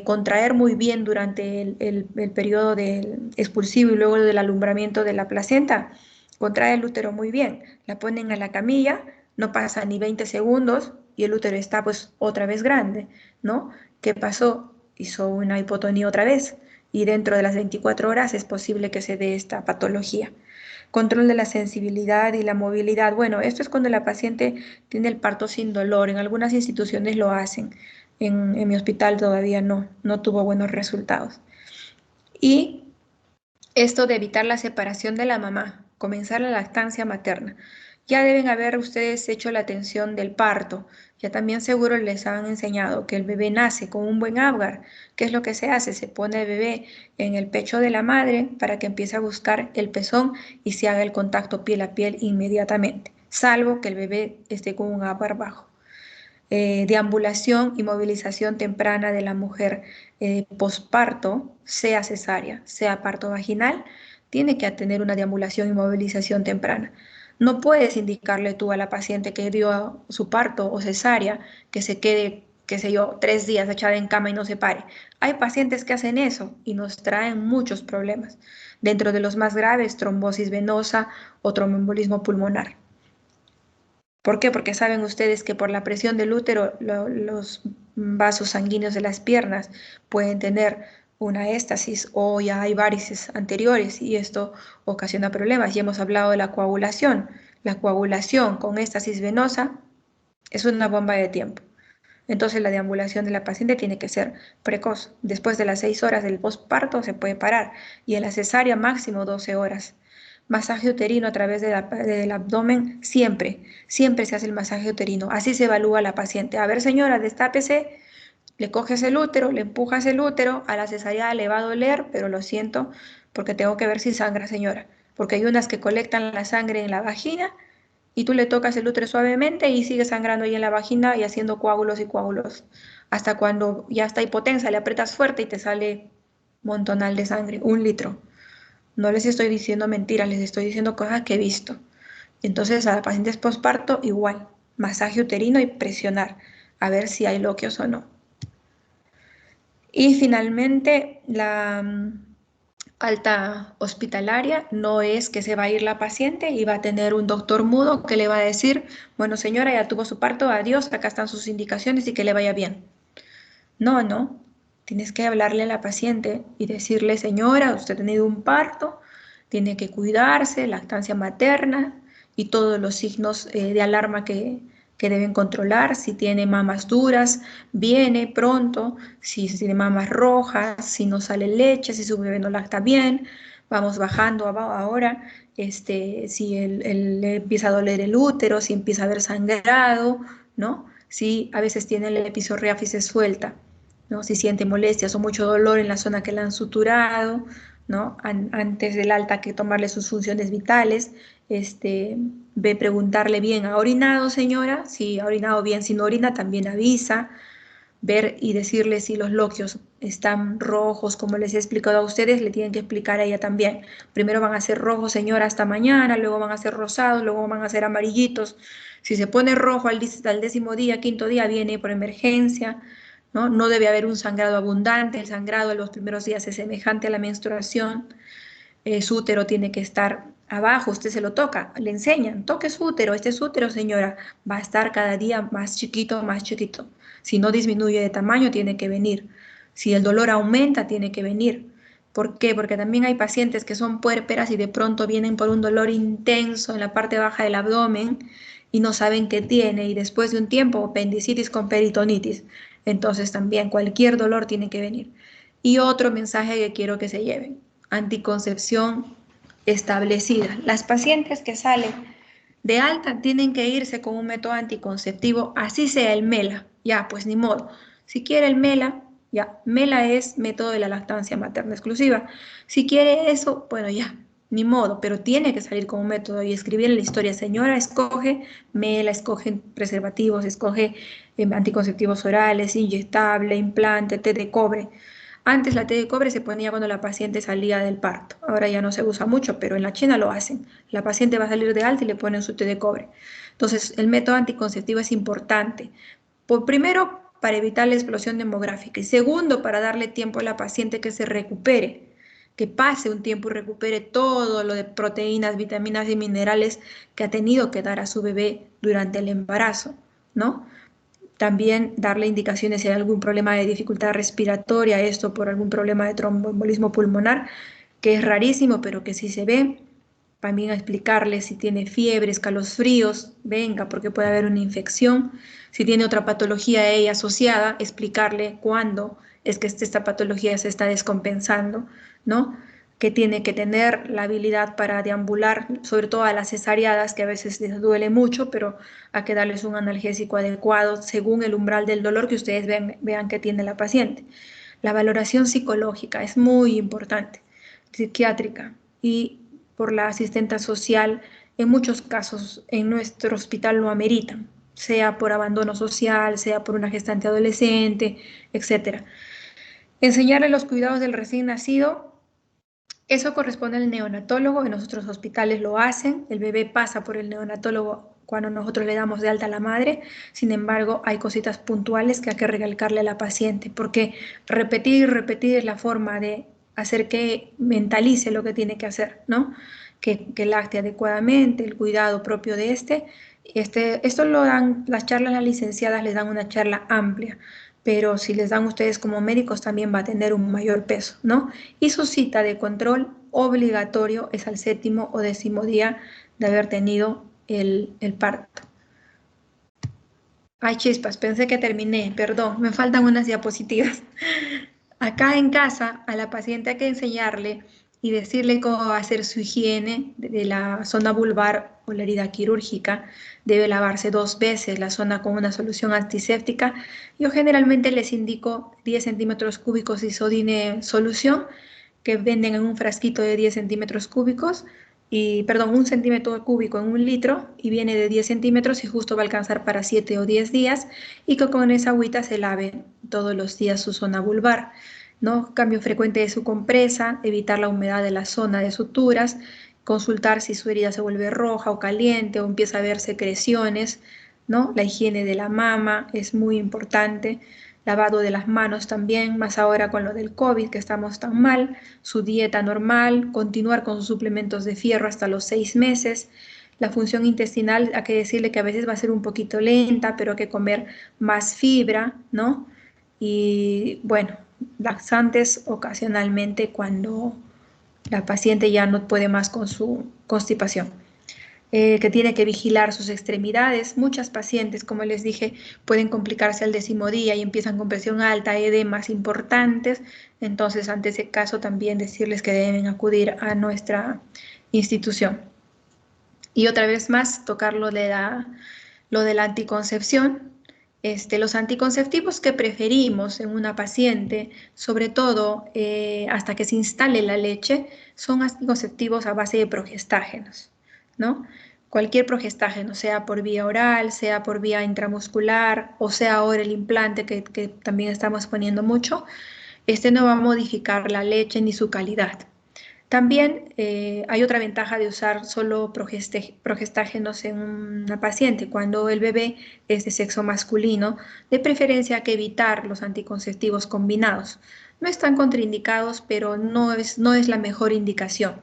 contraer muy bien durante el periodo del expulsivo y luego del alumbramiento de la placenta. Contrae el útero muy bien. La ponen a la camilla, no pasa ni 20 segundos y el útero está pues otra vez grande, ¿no? ¿Qué pasó? Hizo una hipotonía otra vez y dentro de las 24 horas es posible que se dé esta patología. Control de la sensibilidad y la movilidad. Bueno, esto es cuando la paciente tiene el parto sin dolor. En algunas instituciones lo hacen. En mi hospital todavía no tuvo buenos resultados. Y esto de evitar la separación de la mamá, comenzar la lactancia materna. Ya deben haber ustedes hecho la atención del parto. Ya también seguro les han enseñado que el bebé nace con un buen Apgar. ¿Qué es lo que se hace? Se pone el bebé en el pecho de la madre para que empiece a buscar el pezón y se haga el contacto piel a piel inmediatamente, salvo que el bebé esté con un Apgar bajo. Deambulación y movilización temprana de la mujer posparto, sea cesárea, sea parto vaginal, tiene que tener una deambulación y movilización temprana. No puedes indicarle tú a la paciente que dio su parto o cesárea que se quede, qué sé yo, 3 días echada en cama y no se pare. Hay pacientes que hacen eso y nos traen muchos problemas. Dentro de los más graves, trombosis venosa o tromboembolismo pulmonar. ¿Por qué? Porque saben ustedes que por la presión del útero los vasos sanguíneos de las piernas pueden tener una éstasis o ya hay varices anteriores y esto ocasiona problemas. Ya hemos hablado de la coagulación. La coagulación con éstasis venosa es una bomba de tiempo. Entonces la deambulación de la paciente tiene que ser precoz. Después de las 6 horas del postparto se puede parar y en la cesárea máximo 12 horas. Masaje uterino a través del abdomen, siempre se hace el masaje uterino. Así se evalúa a la paciente. A ver, señora, destápese, Le coges el útero, le empujas el útero, a la cesárea le va a doler, pero lo siento porque tengo que ver si sangra, señora. Porque hay unas que colectan la sangre en la vagina y tú le tocas el útero suavemente y sigue sangrando ahí en la vagina y haciendo coágulos y coágulos. Hasta cuando ya está hipotensa, le aprietas fuerte y te sale montonal de sangre, 1 litro. No les estoy diciendo mentiras, les estoy diciendo cosas que he visto. Entonces a la paciente posparto igual, masaje uterino y presionar a ver si hay loquios o no. Y finalmente la alta hospitalaria no es que se va a ir la paciente y va a tener un doctor mudo que le va a decir, bueno señora, ya tuvo su parto, adiós, acá están sus indicaciones y que le vaya bien. No, no, tienes que hablarle a la paciente y decirle, señora, usted ha tenido un parto, tiene que cuidarse, lactancia materna y todos los signos de alarma que deben controlar. Si tiene mamas duras, viene pronto. Si tiene mamas rojas, si no sale leche, si su bebé no lacta bien, vamos bajando ahora. Si le empieza a doler el útero, si empieza a haber sangrado, ¿no? Si a veces tiene la episorreáfisis suelta, ¿no? Si siente molestias o mucho dolor en la zona que le han suturado, ¿no? Antes del alta hay que tomarle sus funciones vitales, ve preguntarle bien, ¿ha orinado, señora? Si ha orinado bien, si no orina, también avisa, ver y decirle si los loquios están rojos, como les he explicado a ustedes, le tienen que explicar a ella también. Primero van a ser rojos, señora, hasta mañana, luego van a ser rosados, luego van a ser amarillitos. Si se pone rojo al 10.º día, 5.º día, viene por emergencia, ¿no? No debe haber un sangrado abundante, el sangrado en los primeros días es semejante a la menstruación. Su útero tiene que estar abajo, usted se lo toca, le enseñan, toque su útero, este es su útero, señora, va a estar cada día más chiquito, más chiquito. Si no disminuye de tamaño, tiene que venir. Si el dolor aumenta, tiene que venir. ¿Por qué? Porque también hay pacientes que son puérperas y de pronto vienen por un dolor intenso en la parte baja del abdomen y no saben qué tiene y después de un tiempo apendicitis con peritonitis. Entonces también cualquier dolor tiene que venir. Y otro mensaje que quiero que se lleven: anticoncepción establecida. Las pacientes que salen de alta tienen que irse con un método anticonceptivo, así sea el MELA. Ya, pues ni modo. Si quiere el MELA, ya, MELA es método de la lactancia materna exclusiva. Si quiere eso, bueno, ya, ni modo, pero tiene que salir con un método y escribir en la historia, señora, escoge MELA, escoge preservativos, escoge anticonceptivos orales, inyectable, implante, té de cobre. Antes la té de cobre se ponía cuando la paciente salía del parto. Ahora ya no se usa mucho, pero en la China lo hacen. La paciente va a salir de alta y le ponen su té de cobre. Entonces, el método anticonceptivo es importante. Primero, para evitar la explosión demográfica. Y segundo, para darle tiempo a la paciente que se recupere, que pase un tiempo y recupere todo lo de proteínas, vitaminas y minerales que ha tenido que dar a su bebé durante el embarazo, ¿no? También darle indicaciones si hay algún problema de dificultad respiratoria, esto por algún problema de tromboembolismo pulmonar, que es rarísimo, pero que sí se ve. También explicarle si tiene fiebre, escalofríos, venga, porque puede haber una infección. Si tiene otra patología ella asociada, explicarle cuándo es que esta patología se está descompensando, ¿no? Que tiene que tener la habilidad para deambular, sobre todo a las cesáreas, que a veces les duele mucho, pero hay que darles un analgésico adecuado según el umbral del dolor que ustedes vean que tiene la paciente. La valoración psicológica es muy importante, psiquiátrica, y por la asistenta social, en muchos casos en nuestro hospital lo ameritan, sea por abandono social, sea por una gestante adolescente, etc. Enseñarle los cuidados del recién nacido, eso corresponde al neonatólogo, en nuestros hospitales lo hacen, el bebé pasa por el neonatólogo cuando nosotros le damos de alta a la madre. Sin embargo, hay cositas puntuales que hay que recalcarle a la paciente, porque repetir y repetir es la forma de hacer que mentalice lo que tiene que hacer, ¿no? Que lacte adecuadamente, el cuidado propio de esto lo dan, las charlas, las licenciadas les dan una charla amplia, pero si les dan ustedes como médicos también va a tener un mayor peso, ¿no? Y su cita de control obligatorio es al 7.º o 10.º día de haber tenido el parto. Ay, chispas, pensé que terminé, perdón, me faltan unas diapositivas. Acá en casa a la paciente hay que enseñarle y decirle cómo va a hacer su higiene de la zona vulvar o la herida quirúrgica. Debe lavarse 2 veces la zona con una solución antiséptica. Yo generalmente les indico 10 centímetros cúbicos de isodine solución, que venden en un frasquito de 10 centímetros cúbicos, y perdón, 1 centímetro cúbico en 1 litro, y viene de 10 centímetros y justo va a alcanzar para 7 o 10 días, y que con esa agüita se lave todos los días su zona vulvar, ¿no? Cambio frecuente de su compresa, evitar la humedad de la zona de suturas, consultar si su herida se vuelve roja o caliente o empieza a ver secreciones, ¿no? La higiene de la mama es muy importante, lavado de las manos también, más ahora con lo del COVID que estamos tan mal, su dieta normal, continuar con sus suplementos de fierro hasta los 6 meses. La función intestinal, hay que decirle que a veces va a ser un poquito lenta, pero hay que comer más fibra, ¿no? Y bueno, laxantes ocasionalmente cuando la paciente ya no puede más con su constipación. Que tiene que vigilar sus extremidades. Muchas pacientes, como les dije, pueden complicarse al 10.º día y empiezan con presión alta, edemas importantes. Entonces, ante ese caso, también decirles que deben acudir a nuestra institución. Y otra vez más, tocar lo de la anticoncepción. Los anticonceptivos que preferimos en una paciente, sobre todo hasta que se instale la leche, son anticonceptivos a base de progestágenos, ¿no? Cualquier progestágeno, sea por vía oral, sea por vía intramuscular, o sea ahora el implante que también estamos poniendo mucho, este no va a modificar la leche ni su calidad. También hay otra ventaja de usar solo progestágenos en una paciente cuando el bebé es de sexo masculino, de preferencia que evitar los anticonceptivos combinados. No están contraindicados, pero no es la mejor indicación,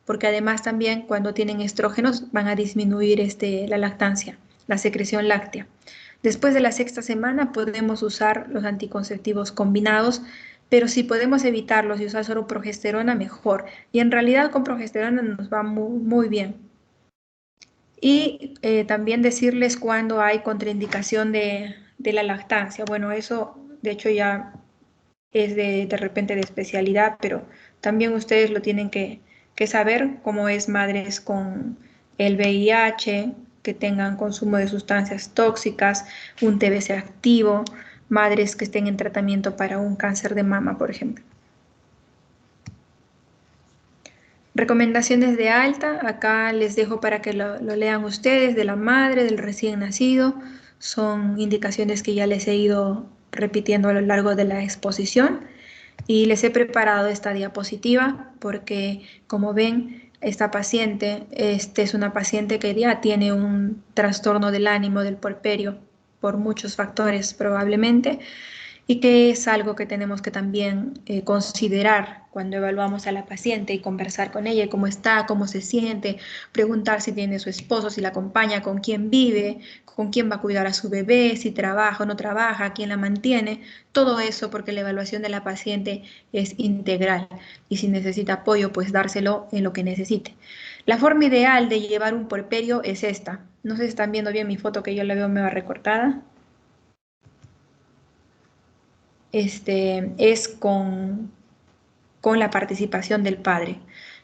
porque además también cuando tienen estrógenos van a disminuir la lactancia, la secreción láctea. Después de la 6ª semana podemos usar los anticonceptivos combinados, pero si podemos evitarlos y usar solo progesterona, mejor. Y en realidad con progesterona nos va muy, muy bien. Y también decirles cuando hay contraindicación de la lactancia. Bueno, eso de hecho ya es de repente de especialidad, pero también ustedes lo tienen que saber, cómo es madres con el VIH, que tengan consumo de sustancias tóxicas, un TBC activo, madres que estén en tratamiento para un cáncer de mama, por ejemplo. Recomendaciones de alta, acá les dejo para que lo lean ustedes, de la madre, del recién nacido. Son indicaciones que ya les he ido repitiendo a lo largo de la exposición. Y les he preparado esta diapositiva porque, como ven, esta paciente es una paciente que ya tiene un trastorno del ánimo del puerperio por muchos factores probablemente, y que es algo que tenemos que también considerar cuando evaluamos a la paciente y conversar con ella, cómo está, cómo se siente, preguntar si tiene su esposo, si la acompaña, con quién vive, con quién va a cuidar a su bebé, si trabaja o no trabaja, quién la mantiene, todo eso, porque la evaluación de la paciente es integral y si necesita apoyo, pues dárselo en lo que necesite. La forma ideal de llevar un puerperio es esta. No sé si están viendo bien mi foto, que yo la veo medio recortada. Es con la participación del padre.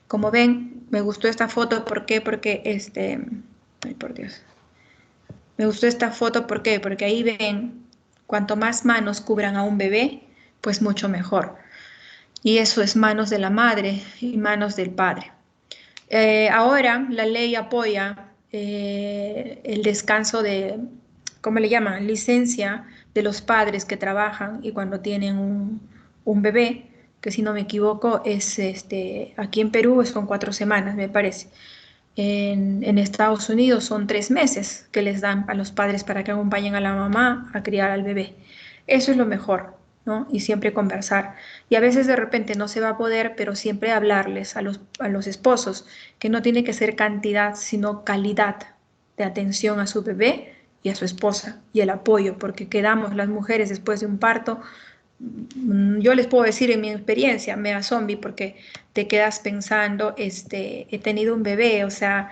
Como ven, me gustó esta foto, ¿por qué? Porque ay por Dios, me gustó esta foto, ¿por qué? Porque ahí ven, cuanto más manos cubran a un bebé, pues mucho mejor. Y eso es manos de la madre y manos del padre. Ahora la ley apoya el descanso de, ¿cómo le llaman? Licencia de los padres que trabajan y cuando tienen un bebé, que si no me equivoco es aquí en Perú son 4 semanas, me parece. En Estados Unidos son 3 meses que les dan a los padres para que acompañen a la mamá a criar al bebé. Eso es lo mejor, ¿no? Y siempre conversar. Y a veces de repente no se va a poder, pero siempre hablarles a los esposos que no tiene que ser cantidad, sino calidad de atención a su bebé y a su esposa y el apoyo, porque quedamos las mujeres después de un parto. Yo les puedo decir en mi experiencia, mea zombie, porque te quedas pensando, he tenido un bebé, o sea,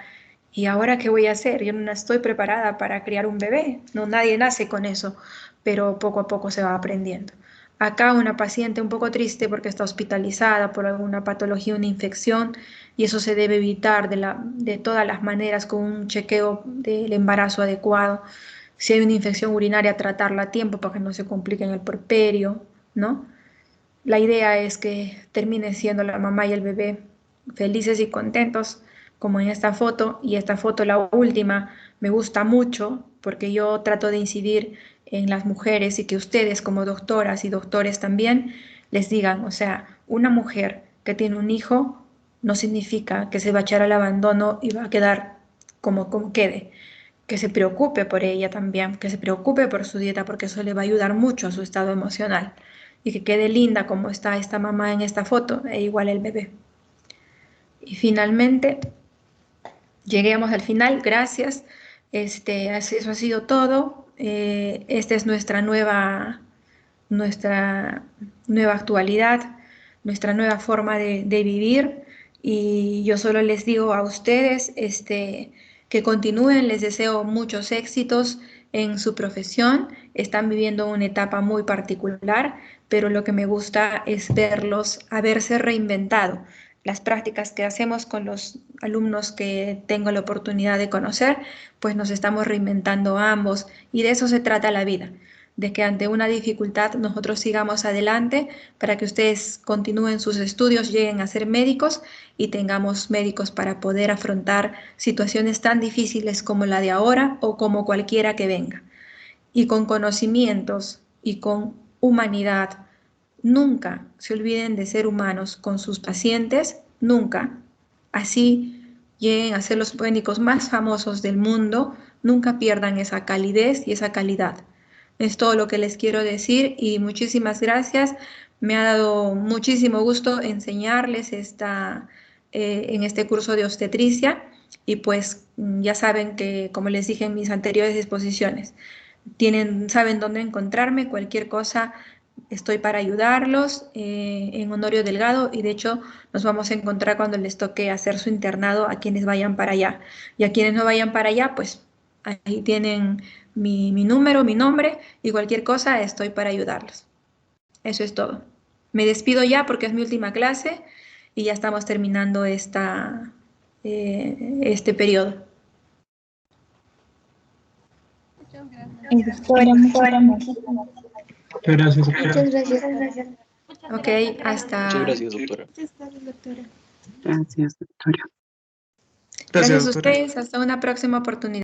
¿y ahora qué voy a hacer? Yo no estoy preparada para criar un bebé, no, nadie nace con eso, pero poco a poco se va aprendiendo. Acá una paciente un poco triste porque está hospitalizada por alguna patología, una infección, y eso se debe evitar de todas las maneras con un chequeo del embarazo adecuado. Si hay una infección urinaria, tratarla a tiempo para que no se complique en el puerperio, ¿no? La idea es que termine siendo la mamá y el bebé felices y contentos, como en esta foto, y esta foto, la última, me gusta mucho porque yo trato de incidir en las mujeres y que ustedes como doctoras y doctores también les digan, o sea, una mujer que tiene un hijo no significa que se va a echar al abandono y va a quedar como quede, que se preocupe por ella también, que se preocupe por su dieta, porque eso le va a ayudar mucho a su estado emocional. Y que quede linda como está esta mamá en esta foto, e igual el bebé. Y finalmente, lleguemos al final, gracias. Eso ha sido todo. Esta es nuestra nueva actualidad, nuestra nueva forma de vivir. Y yo solo les digo a ustedes que continúen, les deseo muchos éxitos en su profesión. Están viviendo una etapa muy particular, pero lo que me gusta es verlos haberse reinventado. Las prácticas que hacemos con los alumnos que tengo la oportunidad de conocer, pues nos estamos reinventando ambos y de eso se trata la vida, de que ante una dificultad nosotros sigamos adelante para que ustedes continúen sus estudios, lleguen a ser médicos y tengamos médicos para poder afrontar situaciones tan difíciles como la de ahora o como cualquiera que venga. Y con conocimientos y con humanidad, nunca se olviden de ser humanos con sus pacientes, nunca. Así lleguen a ser los médicos más famosos del mundo, nunca pierdan esa calidez y esa calidad. Es todo lo que les quiero decir y muchísimas gracias. Me ha dado muchísimo gusto enseñarles en este curso de obstetricia y pues ya saben que, como les dije en mis anteriores exposiciones, saben dónde encontrarme, cualquier cosa estoy para ayudarlos en Honorio Delgado y de hecho nos vamos a encontrar cuando les toque hacer su internado a quienes vayan para allá. Y a quienes no vayan para allá, pues ahí tienen mi número, mi nombre y cualquier cosa estoy para ayudarlos. Eso es todo. Me despido ya porque es mi última clase y ya estamos terminando este periodo. Doctora, muchísimas gracias. Muchas gracias, doctora. Muchas gracias. Ok, hasta... Muchas gracias, doctora. Muchas gracias, doctora. Gracias, doctora. Gracias Gracias, a doctora. ustedes, hasta una próxima oportunidad.